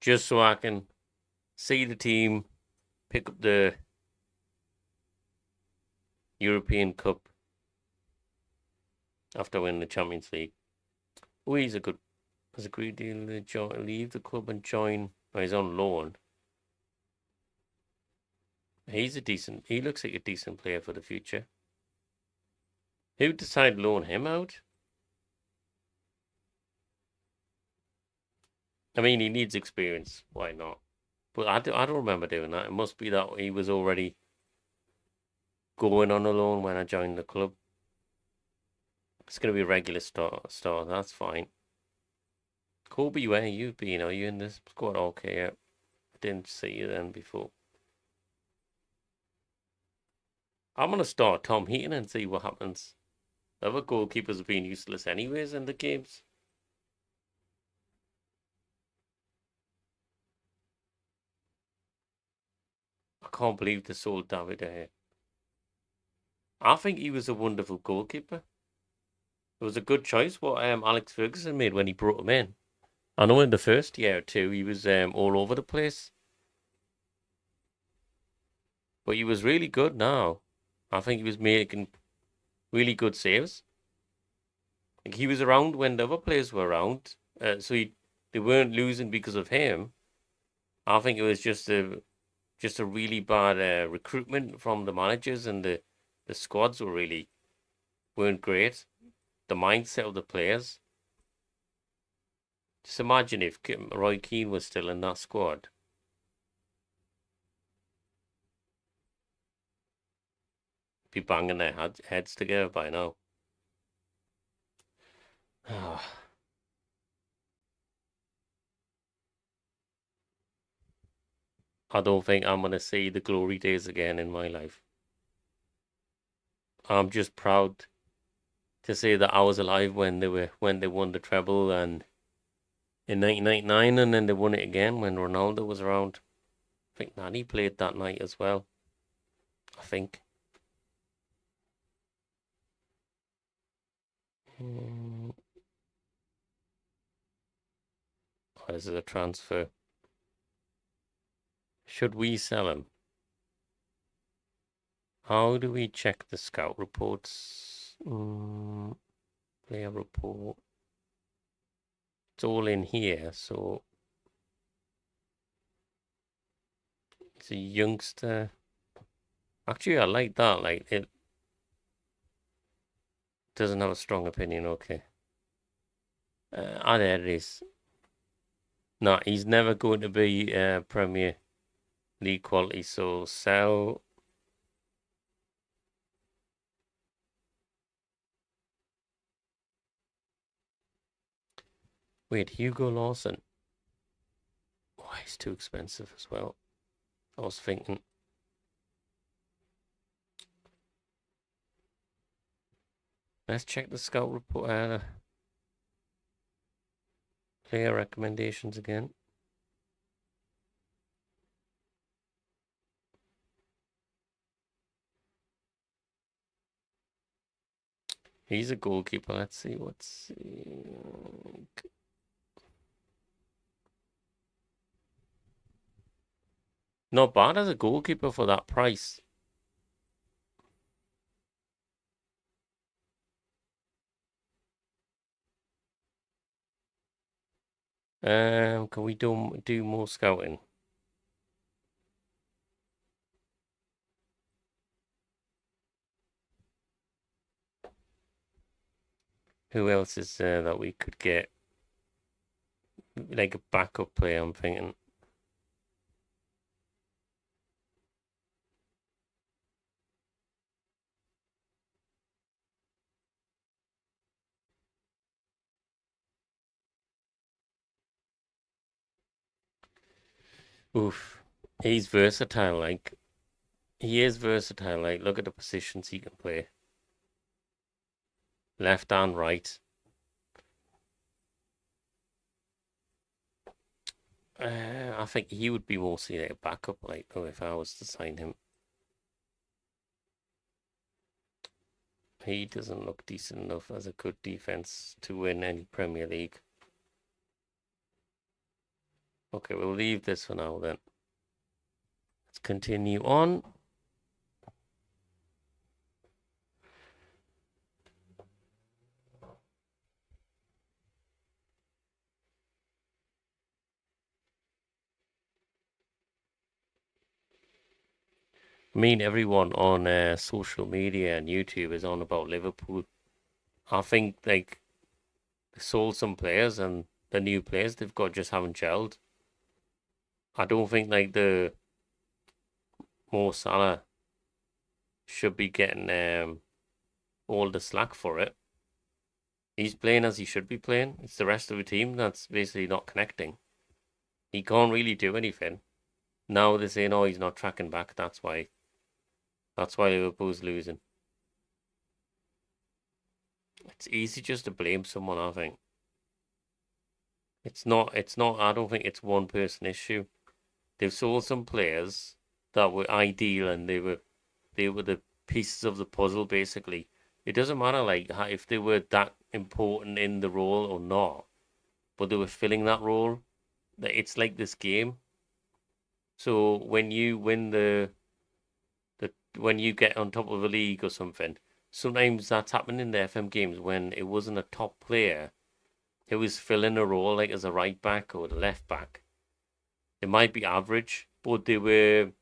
Just so I can see the team pick up the European Cup after winning the Champions League. Oh, has agreed to leave the club and join. Oh, he's on loan. He looks like a decent player for the future. Who decided to loan him out? I mean, he needs experience. Why not? But I don't remember doing that. It must be that he was already going on a loan when I joined the club. It's going to be a regular start. That's fine. Kobe, where you been? Are you in this squad? Okay, yeah. I didn't see you then before. I'm going to start Tom Heaton and see what happens. The other goalkeepers have been useless anyways in the games. I can't believe they sold David Gea. I think he was a wonderful goalkeeper. It was a good choice what Alex Ferguson made when he brought him in. I know in the first year or two he was all over the place, but he was really good now. I think he was making really good saves. Like he was around when the other players were around, they weren't losing because of him. I think it was just a really bad recruitment from the managers, and the squads weren't great. The mindset of the players. Just imagine if Roy Keane was still in that squad. Be banging their heads together by now. I don't think I'm gonna see the glory days again in my life. I'm just proud to say that I was alive when they won the treble and in 1999, and then they won it again when Ronaldo was around. I think Nani played that night as well. I think. Oh, this is a transfer. Should we sell him? How do we check the scout reports? Player report. It's all in here, so it's a youngster. Actually, I like that. Like it doesn't have a strong opinion. Okay. There it is. No, he's never going to be Premier League quality. So sell. Wait, Hugo Lawson. Oh, he's too expensive as well. I was thinking. Let's check the scout report. Player recommendations again. He's a goalkeeper. Let's see what's. Not bad as a goalkeeper for that price. Can we do more scouting? Who else is there that we could get? Like a backup player, I'm thinking. Oof. He's versatile, like he is versatile. Like look at the positions he can play. Left and right. I think he would be mostly like a backup, like though, if I was to sign him. He doesn't look decent enough as a good defense to win any Premier League. Okay, we'll leave this for now then. Let's continue on. I mean, everyone on social media and YouTube is on about Liverpool. I think like they sold some players and the new players they've got just haven't gelled. I don't think like the Mo Salah should be getting all the slack for it. He's playing as he should be playing. It's the rest of the team that's basically not connecting. He can't really do anything. Now they're saying, oh, he's not tracking back. That's why. That's why Liverpool's losing. It's easy just to blame someone, I think. It's not I don't think it's one person issue. They've sold some players that were ideal and they were the pieces of the puzzle basically. It doesn't matter like if they were that important in the role or not, but they were filling that role. It's like this game. So when you win the when you get on top of a league or something, sometimes that's happened in the FM games when it wasn't a top player. It was filling a role like as a right back or the left back. It might be average, but they were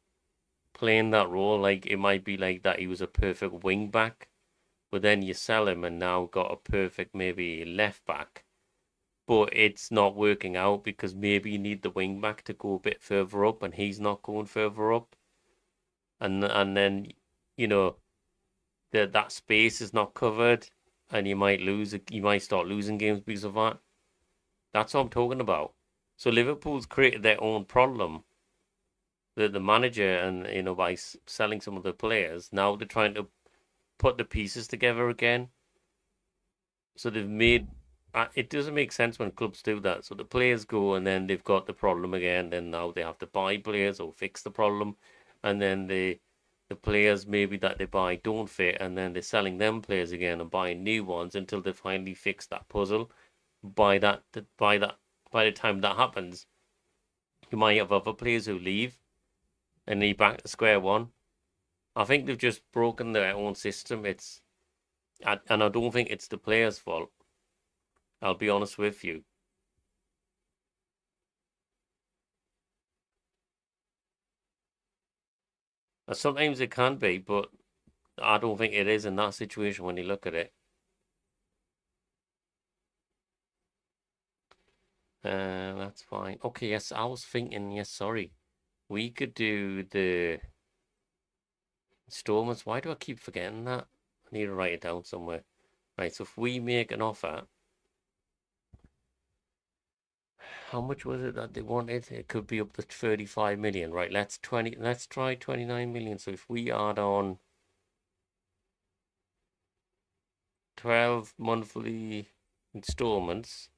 playing that role. Like it might be like that he was a perfect wing back, but then you sell him and now got a perfect maybe left back. But it's not working out because maybe you need the wing back to go a bit further up and he's not going further up. And then you know that space is not covered and you might start losing games because of that. That's what I'm talking about. So Liverpool's created their own problem. The manager and by selling some of the players, now they're trying to put the pieces together again. So they've made it doesn't make sense when clubs do that. So the players go and then they've got the problem again. Then now they have to buy players or fix the problem, and then the players maybe that they buy don't fit, and then they're selling them players again and buying new ones until they finally fix that puzzle. By that by that by the time that happens, you might have other players who leave and they back to square one. I think they've just broken their own system. And I don't think it's the players' fault. I'll be honest with you. Sometimes it can be, but I don't think it is in that situation when you look at it. That's fine. Okay, yes, I was thinking, yes, sorry. We could do the installments. Why do I keep forgetting that? I need to write it down somewhere. Right, so if we make an offer, how much was it that they wanted? It could be up to 35 million. Right, let's try 29 million. So if we add on 12 monthly installments,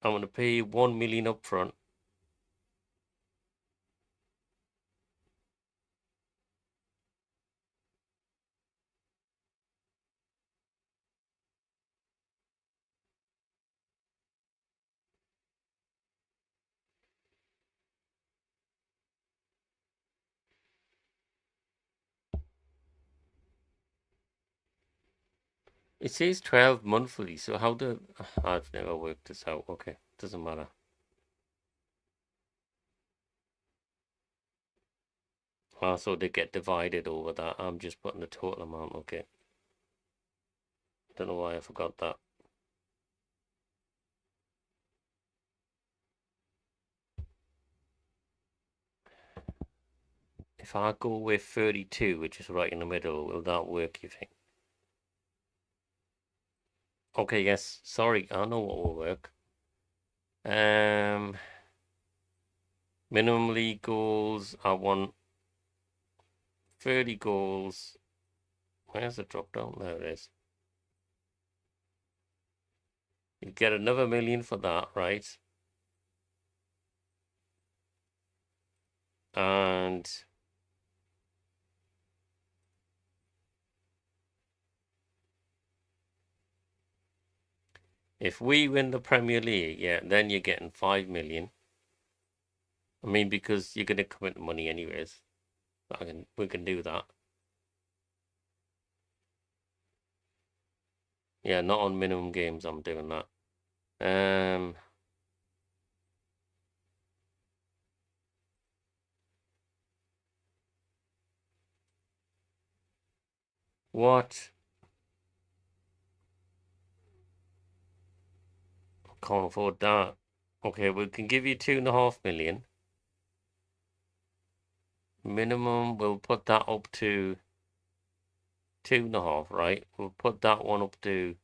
I'm going to pay 1 million up front. It says 12 monthly, so how do I've never worked this out. Okay, doesn't matter. So they get divided over that. I'm just putting the total amount. Okay. Don't know why I forgot that. If I go with 32, which is right in the middle, will that work, you think? Okay, yes. Sorry, I know what will work. Um, minimum league goals. I want 30 goals. Where's the drop down? There it is. You get another million for that, right? And if we win the Premier League, yeah, then you're getting 5 million. I mean, because you're gonna commit the money anyways. We can do that. Yeah, not on minimum games. I'm doing that. Um, what? Can't afford that. Okay, we can give you 2.5 million. Minimum, we'll put that up to 2.5, right? We'll put that one up to.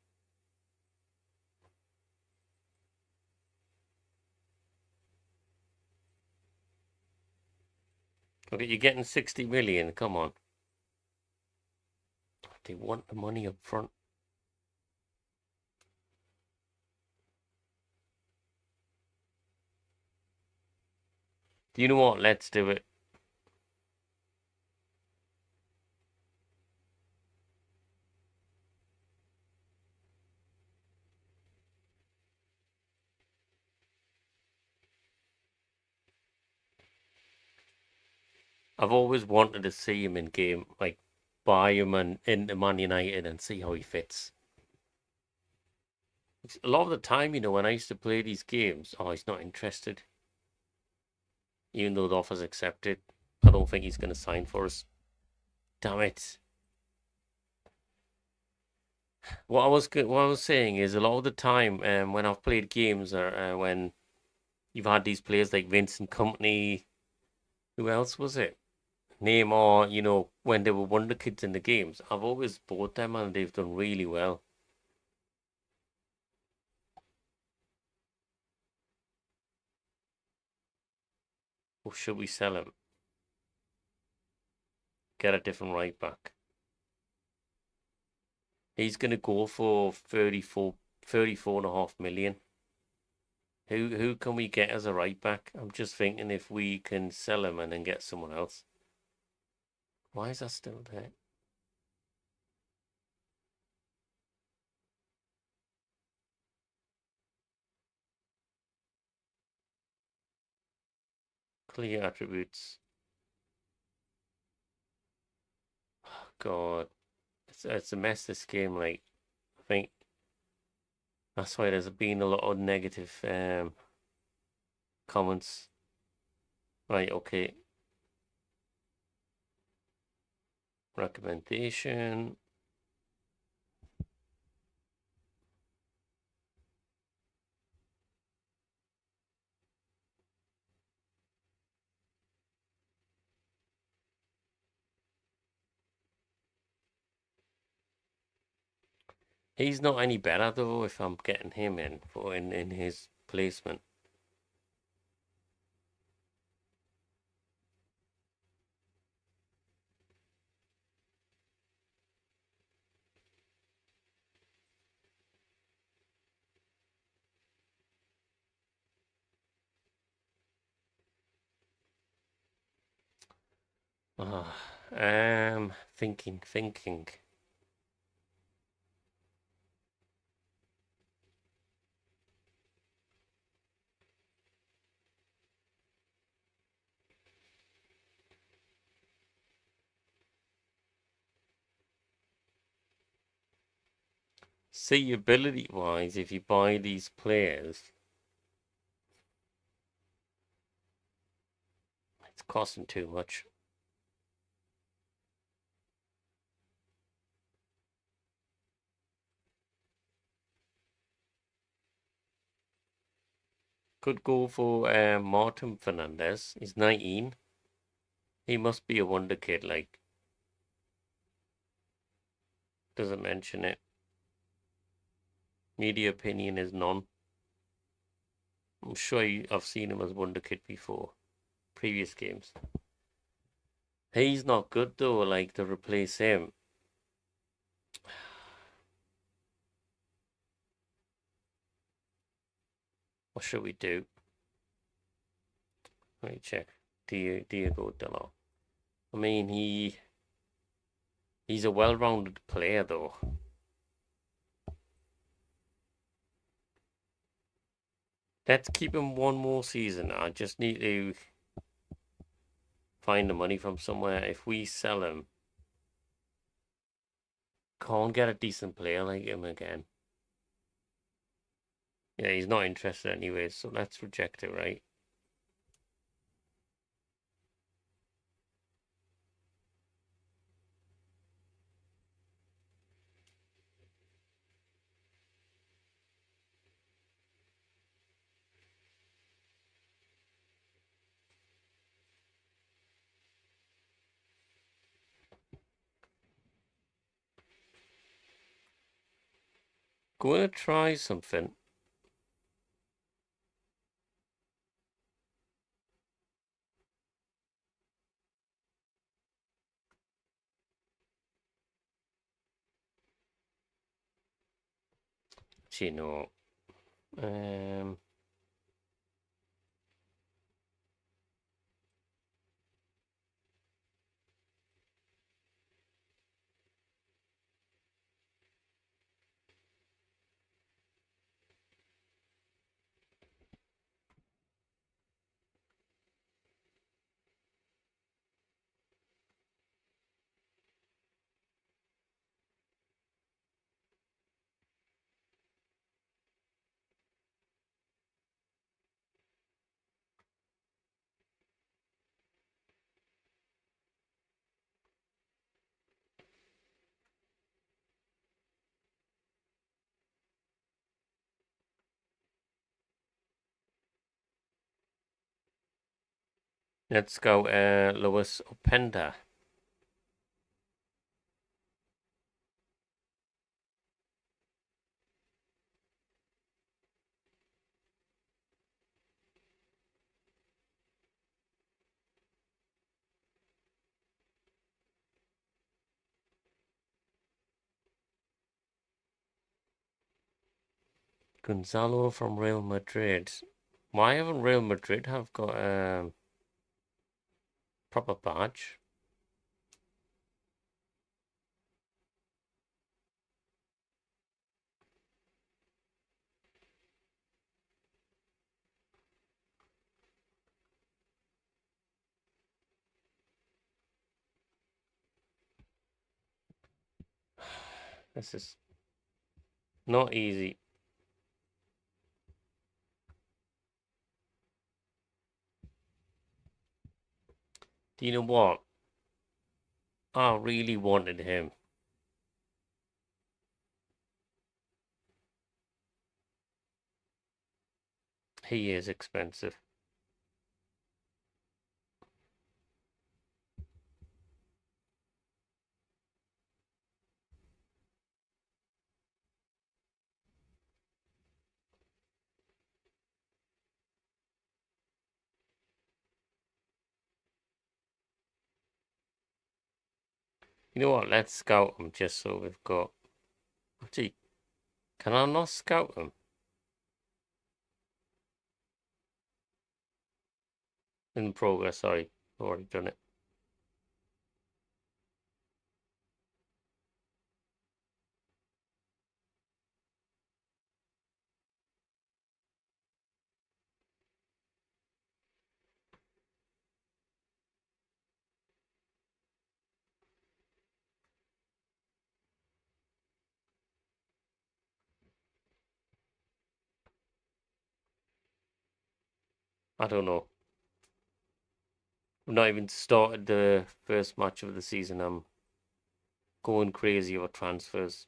Okay, you're getting 60 million. Come on. They want the money up front. Do you know what? Let's do it. I've always wanted to see him in game, like buy him and into Man United and see how he fits. A lot of the time, when I used to play these games, oh, he's not interested. Even though the offer's accepted, I don't think he's going to sign for us. Damn it. What I was saying is a lot of the time, when I've played games or when you've had these players like Vincent Company, who else was it? Neymar, when they were wonder kids in the games, I've always bought them and they've done really well. Or should we sell him? Get a different right back. He's going to go for 34 and a half million. Who can we get as a right back? I'm just thinking if we can sell him and then get someone else. Why is that still there? Clear attributes. God, it's a mess, this game. Like, I think that's why there's been a lot of negative comments. Right, okay. Recommendation. He's not any better though if I'm getting him in for in his placement. Ah, thinking. See, ability wise, if you buy these players, it's costing too much. Could go for Martin Fernandez. He's 19. He must be a wonder kid. Like, doesn't mention it. Media opinion is none. I'm sure I've seen him as Wonder Kid before, previous games. He's not good though. Like to replace him. What should we do? Let me check. Diego Dalot. I mean, he's a well-rounded player though. Let's keep him one more season. I just need to find the money from somewhere. If we sell him, can't get a decent player like him again. Yeah, he's not interested anyway, so let's reject it, right? Gonna try something. You know, let's go Lewis Openda. Gonzalo from Real Madrid. Why haven't Real Madrid have got a proper badge? This is not easy. Do you know what? I really wanted him. He is expensive. You know what? Let's scout him just so we've got. Actually, can I not scout him? In progress, sorry. I've already done it. I don't know. We've not even started the first match of the season. I'm going crazy over transfers.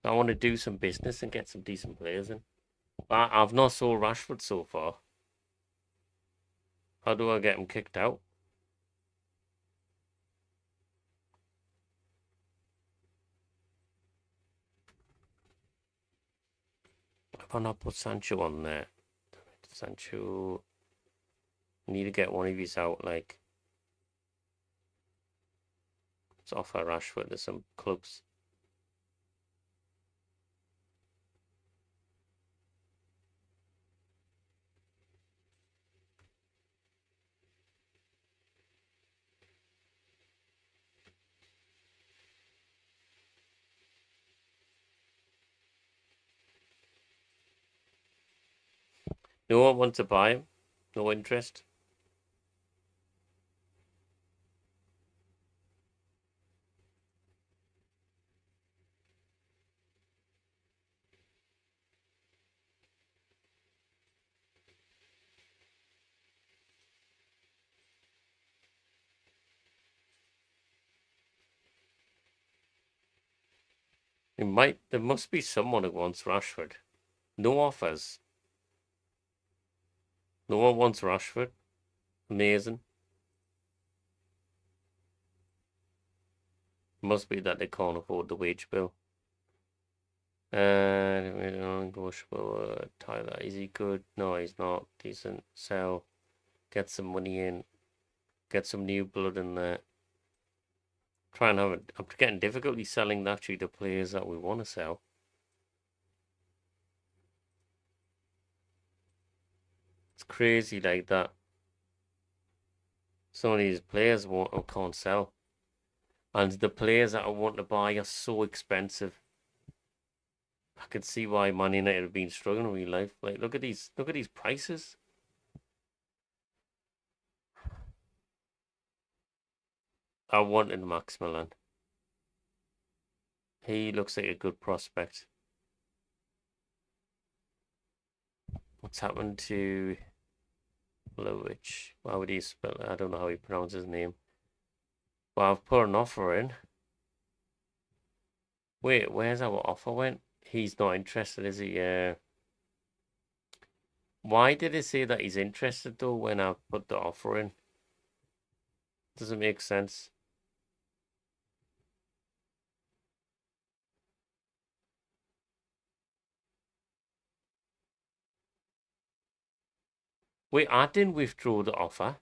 I want to do some business and get some decent players in. I've not sold Rashford so far. How do I get him kicked out? Why not put Sancho on there? Sancho, need to get one of these out. Like, let's offer Rashford to some clubs. No one wants to buy him. No interest. There must be someone who wants Rashford. No offers. No one wants Rashford. Amazing. Must be that they can't afford the wage bill. Non-negotiable. Tyler, is he good? No, he's not. Decent. Sell. Get some money in. Get some new blood in there. Try and have it. I'm getting difficulty selling actually the players that we want to sell. It's crazy like that. Some of these players can't sell. And the players that I want to buy are so expensive. I can see why Man United have been struggling in real life. Like, look at these prices. I wanted Max Milan. He looks like a good prospect. What's happened to Lowich? Why would he spell it? I don't know how he pronounces his name. Well, I've put an offer in. Wait, where's our offer went? He's not interested, is he? Why did it say that he's interested though when I put the offer in? Doesn't make sense. Wait, I didn't withdraw the offer.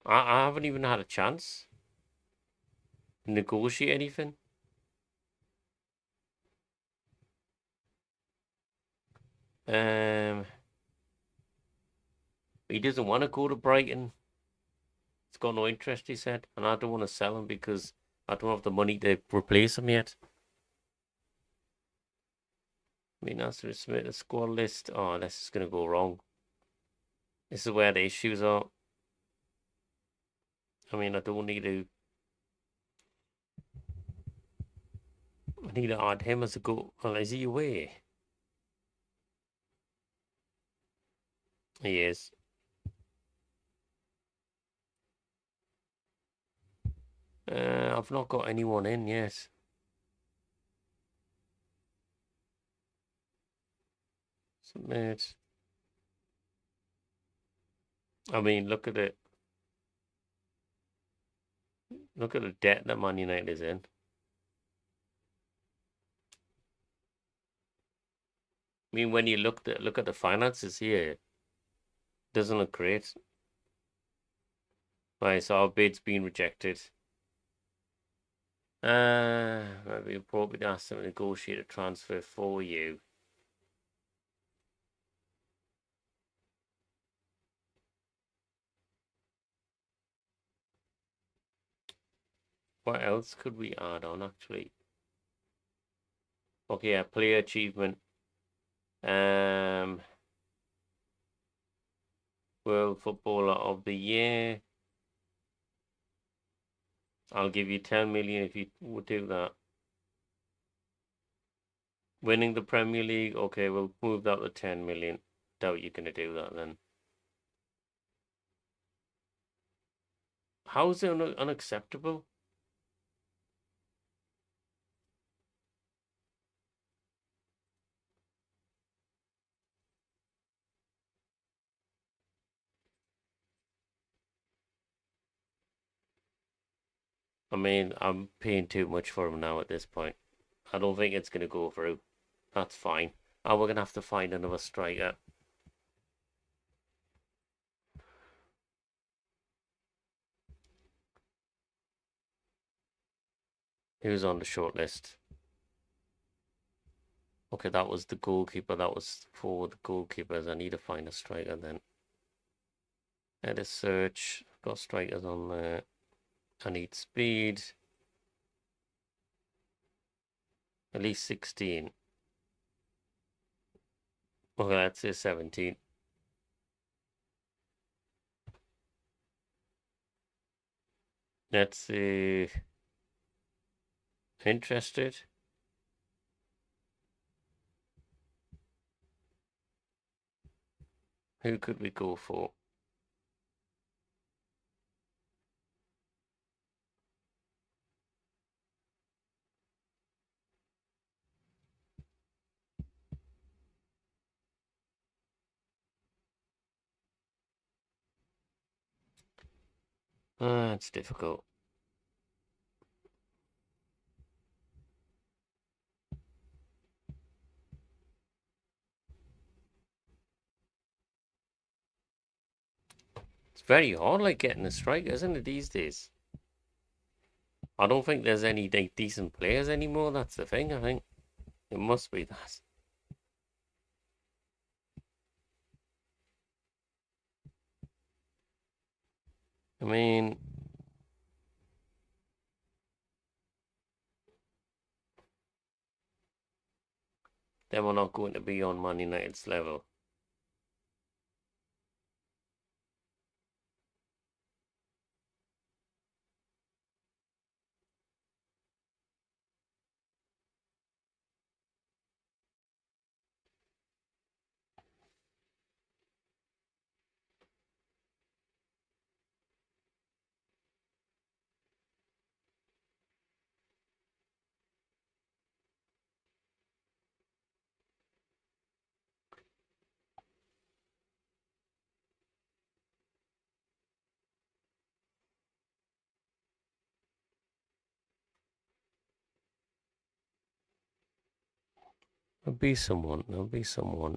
I haven't even had a chance to negotiate anything. He doesn't want to go to Brighton. He's got no interest, he said, and I don't want to sell him because I don't have the money to replace him yet. I mean, that's to submit a squad list. Oh, this is going to go wrong. This is where the issues are. I mean, I don't need to. I need to add him as a go. Well, is he away? He is. I've not got anyone in yet. Submit. I mean, look at it. Look at the debt that Man United is in. I mean, when you look at the finances here, it doesn't look great. Right, so our bid's been rejected. Maybe appropriate to ask them to negotiate a transfer for you. What else could we add on actually? Okay, a player achievement. World Footballer of the Year. I'll give you 10 million if you would do that. Winning the Premier League, okay, we'll move that to 10 million. Doubt you're gonna do that then. How is it unacceptable? I mean, I'm paying too much for him now at this point. I don't think it's going to go through. That's fine. Oh, we're going to have to find another striker. Who's on the short list? Okay, that was the goalkeeper. That was for the goalkeepers. I need to find a striker then. Edit search. Got strikers on there. I need speed. At least 16. Okay, let's say 17. Let's see. Interested? Who could we go for? It's difficult. It's very hard, like getting a striker, isn't it, these days? I don't think there's any decent players anymore. That's the thing. I think it must be that. I mean, then we're not going to be on Man United's level. There'll be someone. There'll be someone.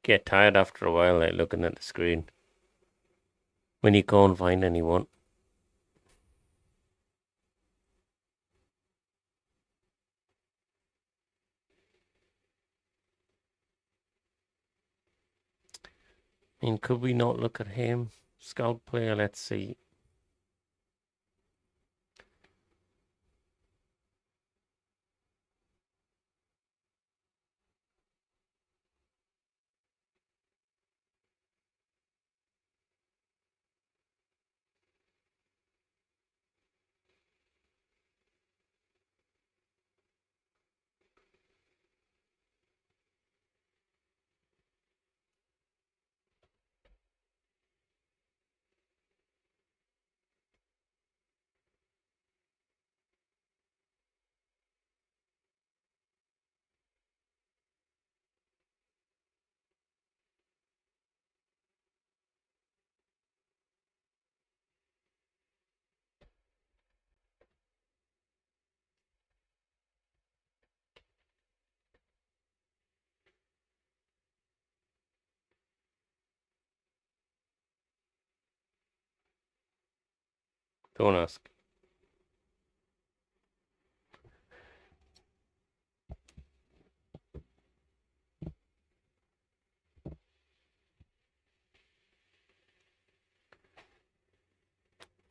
Get tired after a while, like looking at the screen. When you can't find anyone. I mean, could we not look at him? Scout player, let's see. Don't ask.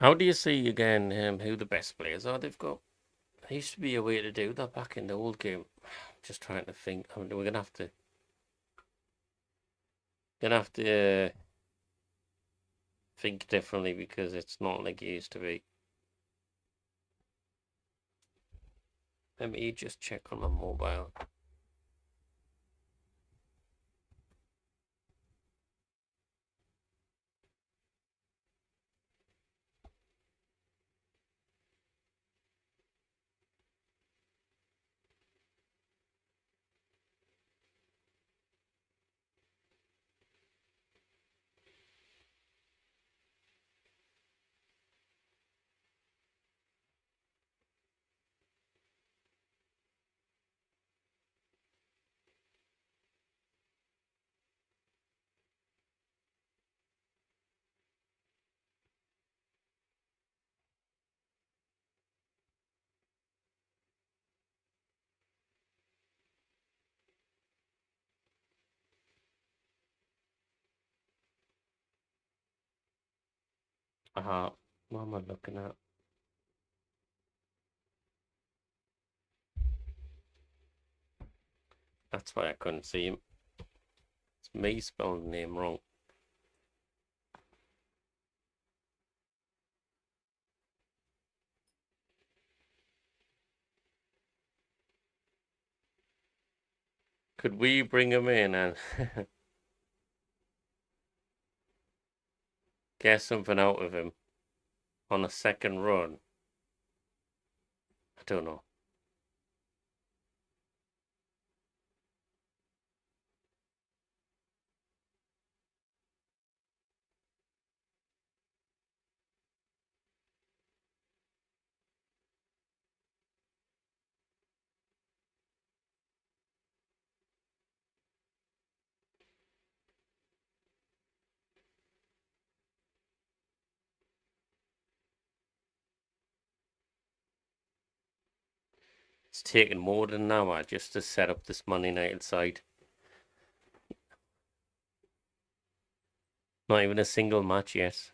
How do you see again who the best players are they've got? There used to be a way to do that back in the old game. Just trying to think. I mean, we're gonna have to think differently because it's not like it used to be. Let me just check on my mobile. What am I looking at? That's why I couldn't see him. It's me spelling the name wrong. Could we bring him in and get something out of him on a second run? I don't know. It's taken more than an hour just to set up this Man United side. Not even a single match yet.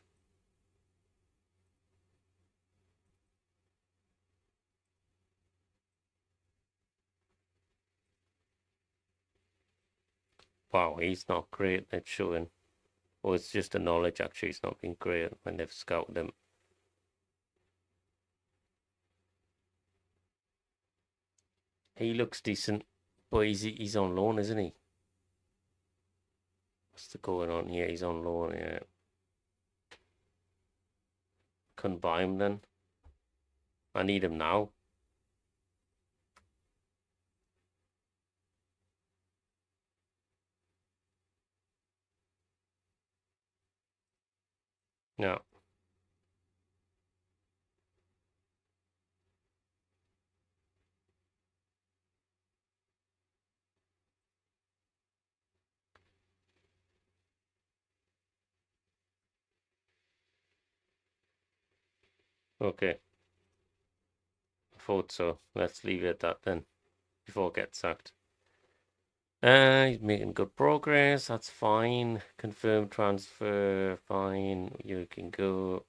Wow, he's not great at showing. Or it's just the knowledge actually. He's not been great when they've scouted him. He looks decent, but he's on loan, isn't he? What's the going on here? He's on loan, yeah. Couldn't buy him then. I need him now. No. Okay. I thought so. Let's leave it at that then. Before it gets sacked. He's making good progress. That's fine. Confirmed transfer. Fine. You can go.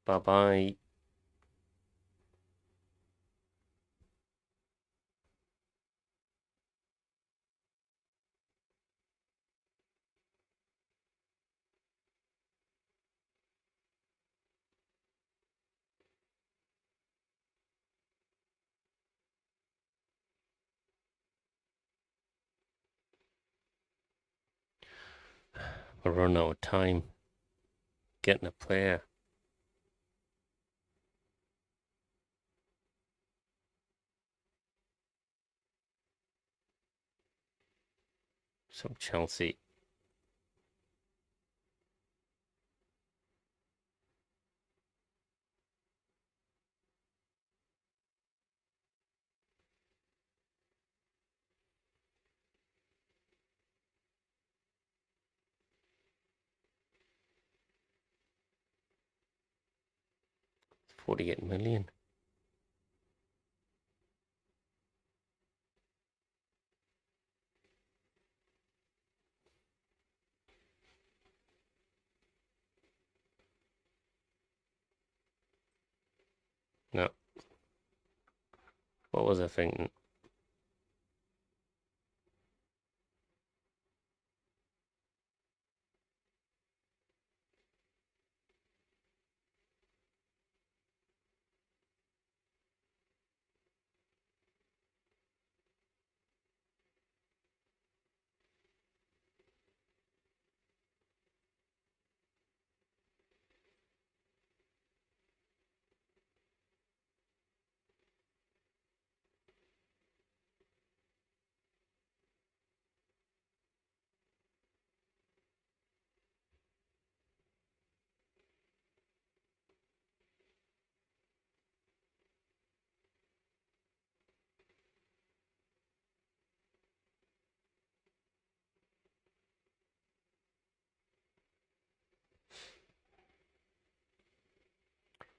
Bye bye. We're running out of time. Getting a player. Some Chelsea. $48 million. No. What was I thinking?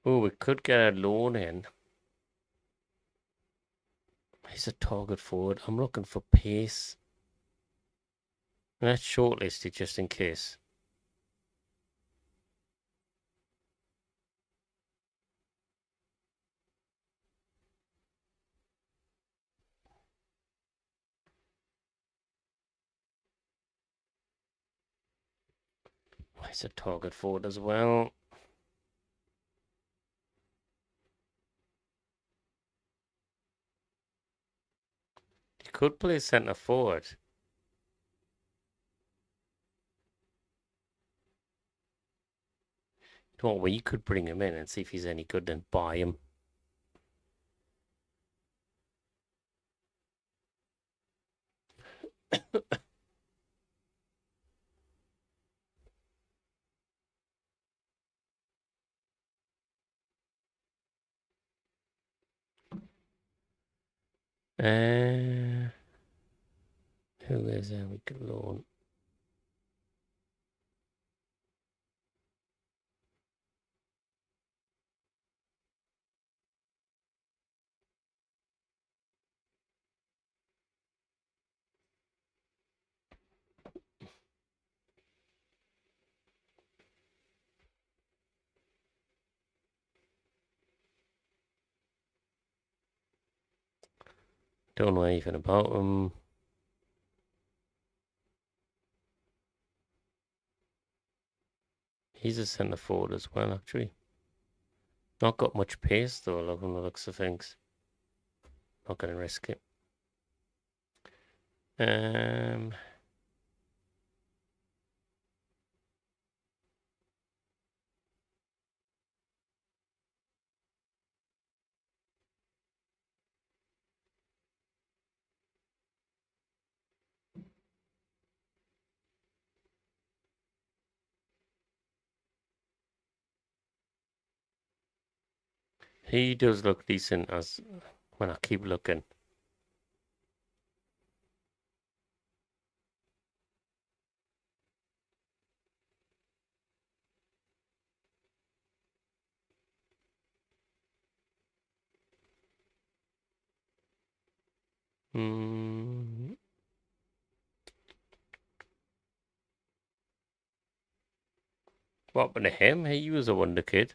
Oh, we could get a loan in. He's a target forward. I'm looking for pace. Let's shortlist it just in case. He's a target forward as well. He could play centre forward. Well, we could bring him in and see if he's any good and buy him. Who is there we could loan? Don't know anything about him. He's a centre forward as well, actually. Not got much pace though, looking the looks of things. Not going to risk it. He does look decent as when I keep looking. What happened to him? He was a wonder kid.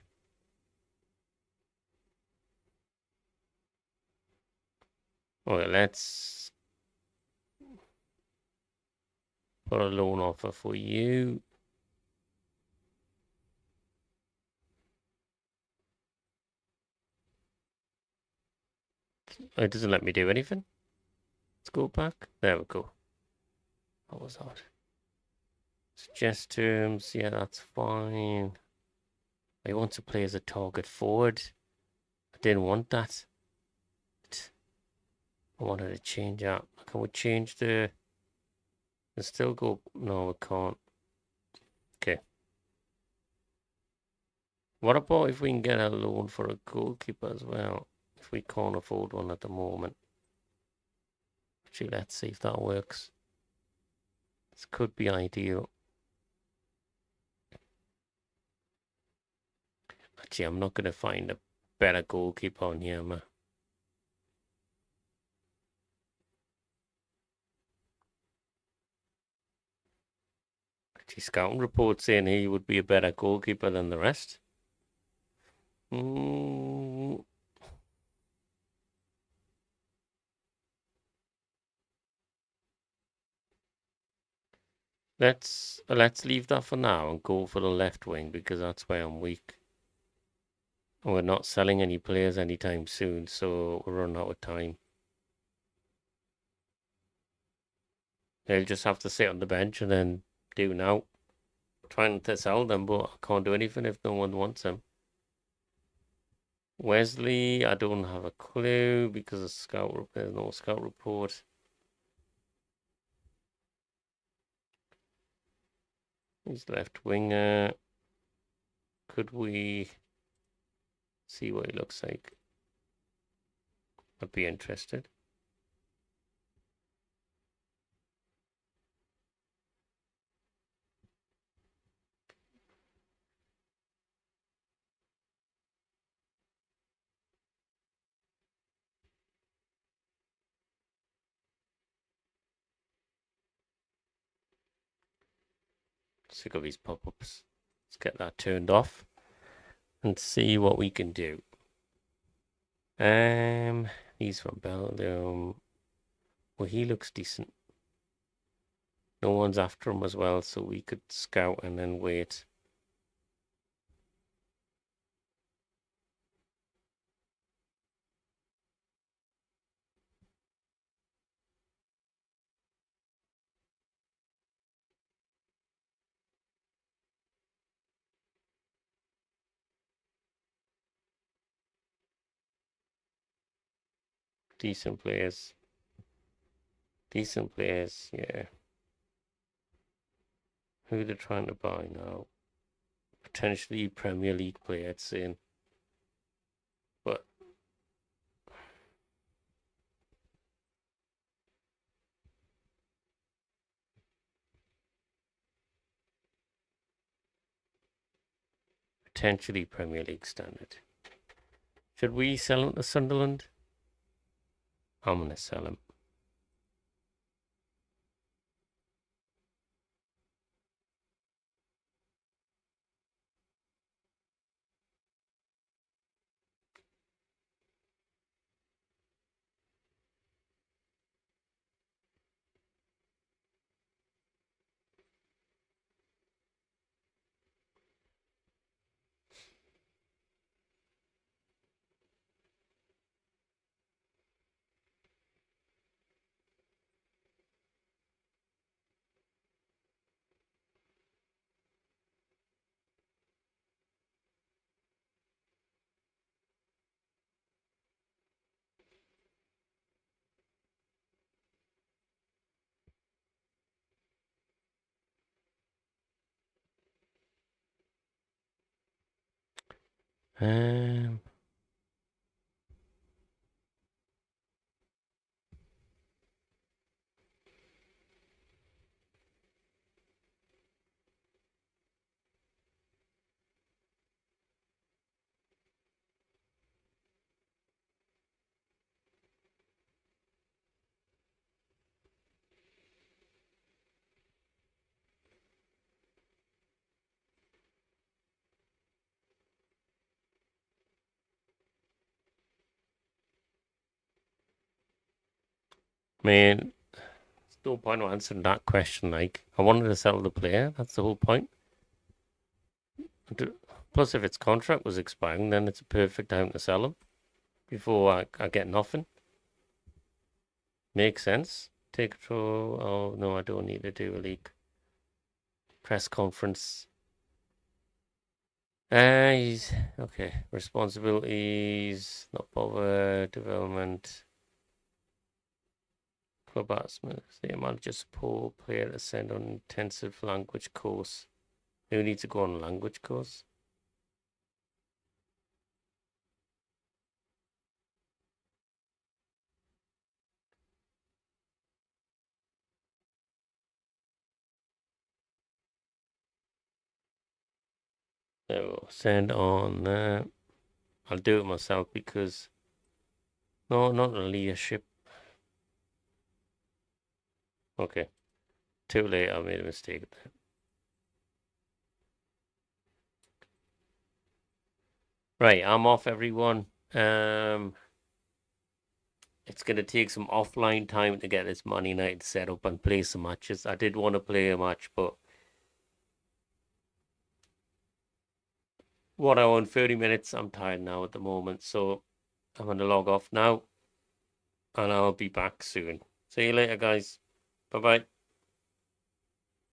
Okay, let's put a loan offer for you. It doesn't let me do anything. Let's go back. There we go. What was that? Suggest terms. Yeah, that's fine. I want to play as a target forward. I didn't want that. I wanted to change that. Can we change the... And still go... No, we can't. Okay. What about if we can get a loan for a goalkeeper as well? If we can't afford one at the moment. Actually, let's see if that works. This could be ideal. Actually, I'm not going to find a better goalkeeper on here, man. Actually, scouting report saying he would be a better goalkeeper than the rest. Let's leave that for now and go for the left wing because that's where I'm weak. We're not selling any players anytime soon, so we're running out of time. They'll just have to sit on the bench and then do now. Trying to sell them, but I can't do anything if no one wants them. Wesley, I don't have a clue because there's no scout report. He's left winger. Could we see what he looks like? I'd be interested. Sick of these pop-ups. Let's get that turned off and see what we can do. He's from Belgium. Well, he looks decent. No one's after him as well, so we could scout and then wait. Decent players. Decent players, yeah. Who they're trying to buy now? Potentially Premier League player, it's in. But potentially Premier League standard. Should we sell him to Sunderland? I'm gonna sell him. Um, man, there's no point of answering that question. Like, I wanted to sell the player. That's the whole point. Plus, if its contract was expiring, then it's a perfect time to sell him before I get nothing. Makes sense. Take control. Oh, no, I don't need to do a league press conference. He's okay. Responsibilities, not bother, development, club atmosphere, the manager support, player to send on intensive language course. Who needs to go on a language course? So send on. I'll do it myself because no, not the leadership. Okay, too late. I made a mistake. Right, I'm off, everyone. It's gonna take some offline time to get this money night set up and play some matches. I did want to play a match, but what, I won 30 minutes. I'm tired now at the moment, so I'm gonna log off now and I'll be back soon. See you later, guys. Bye bye.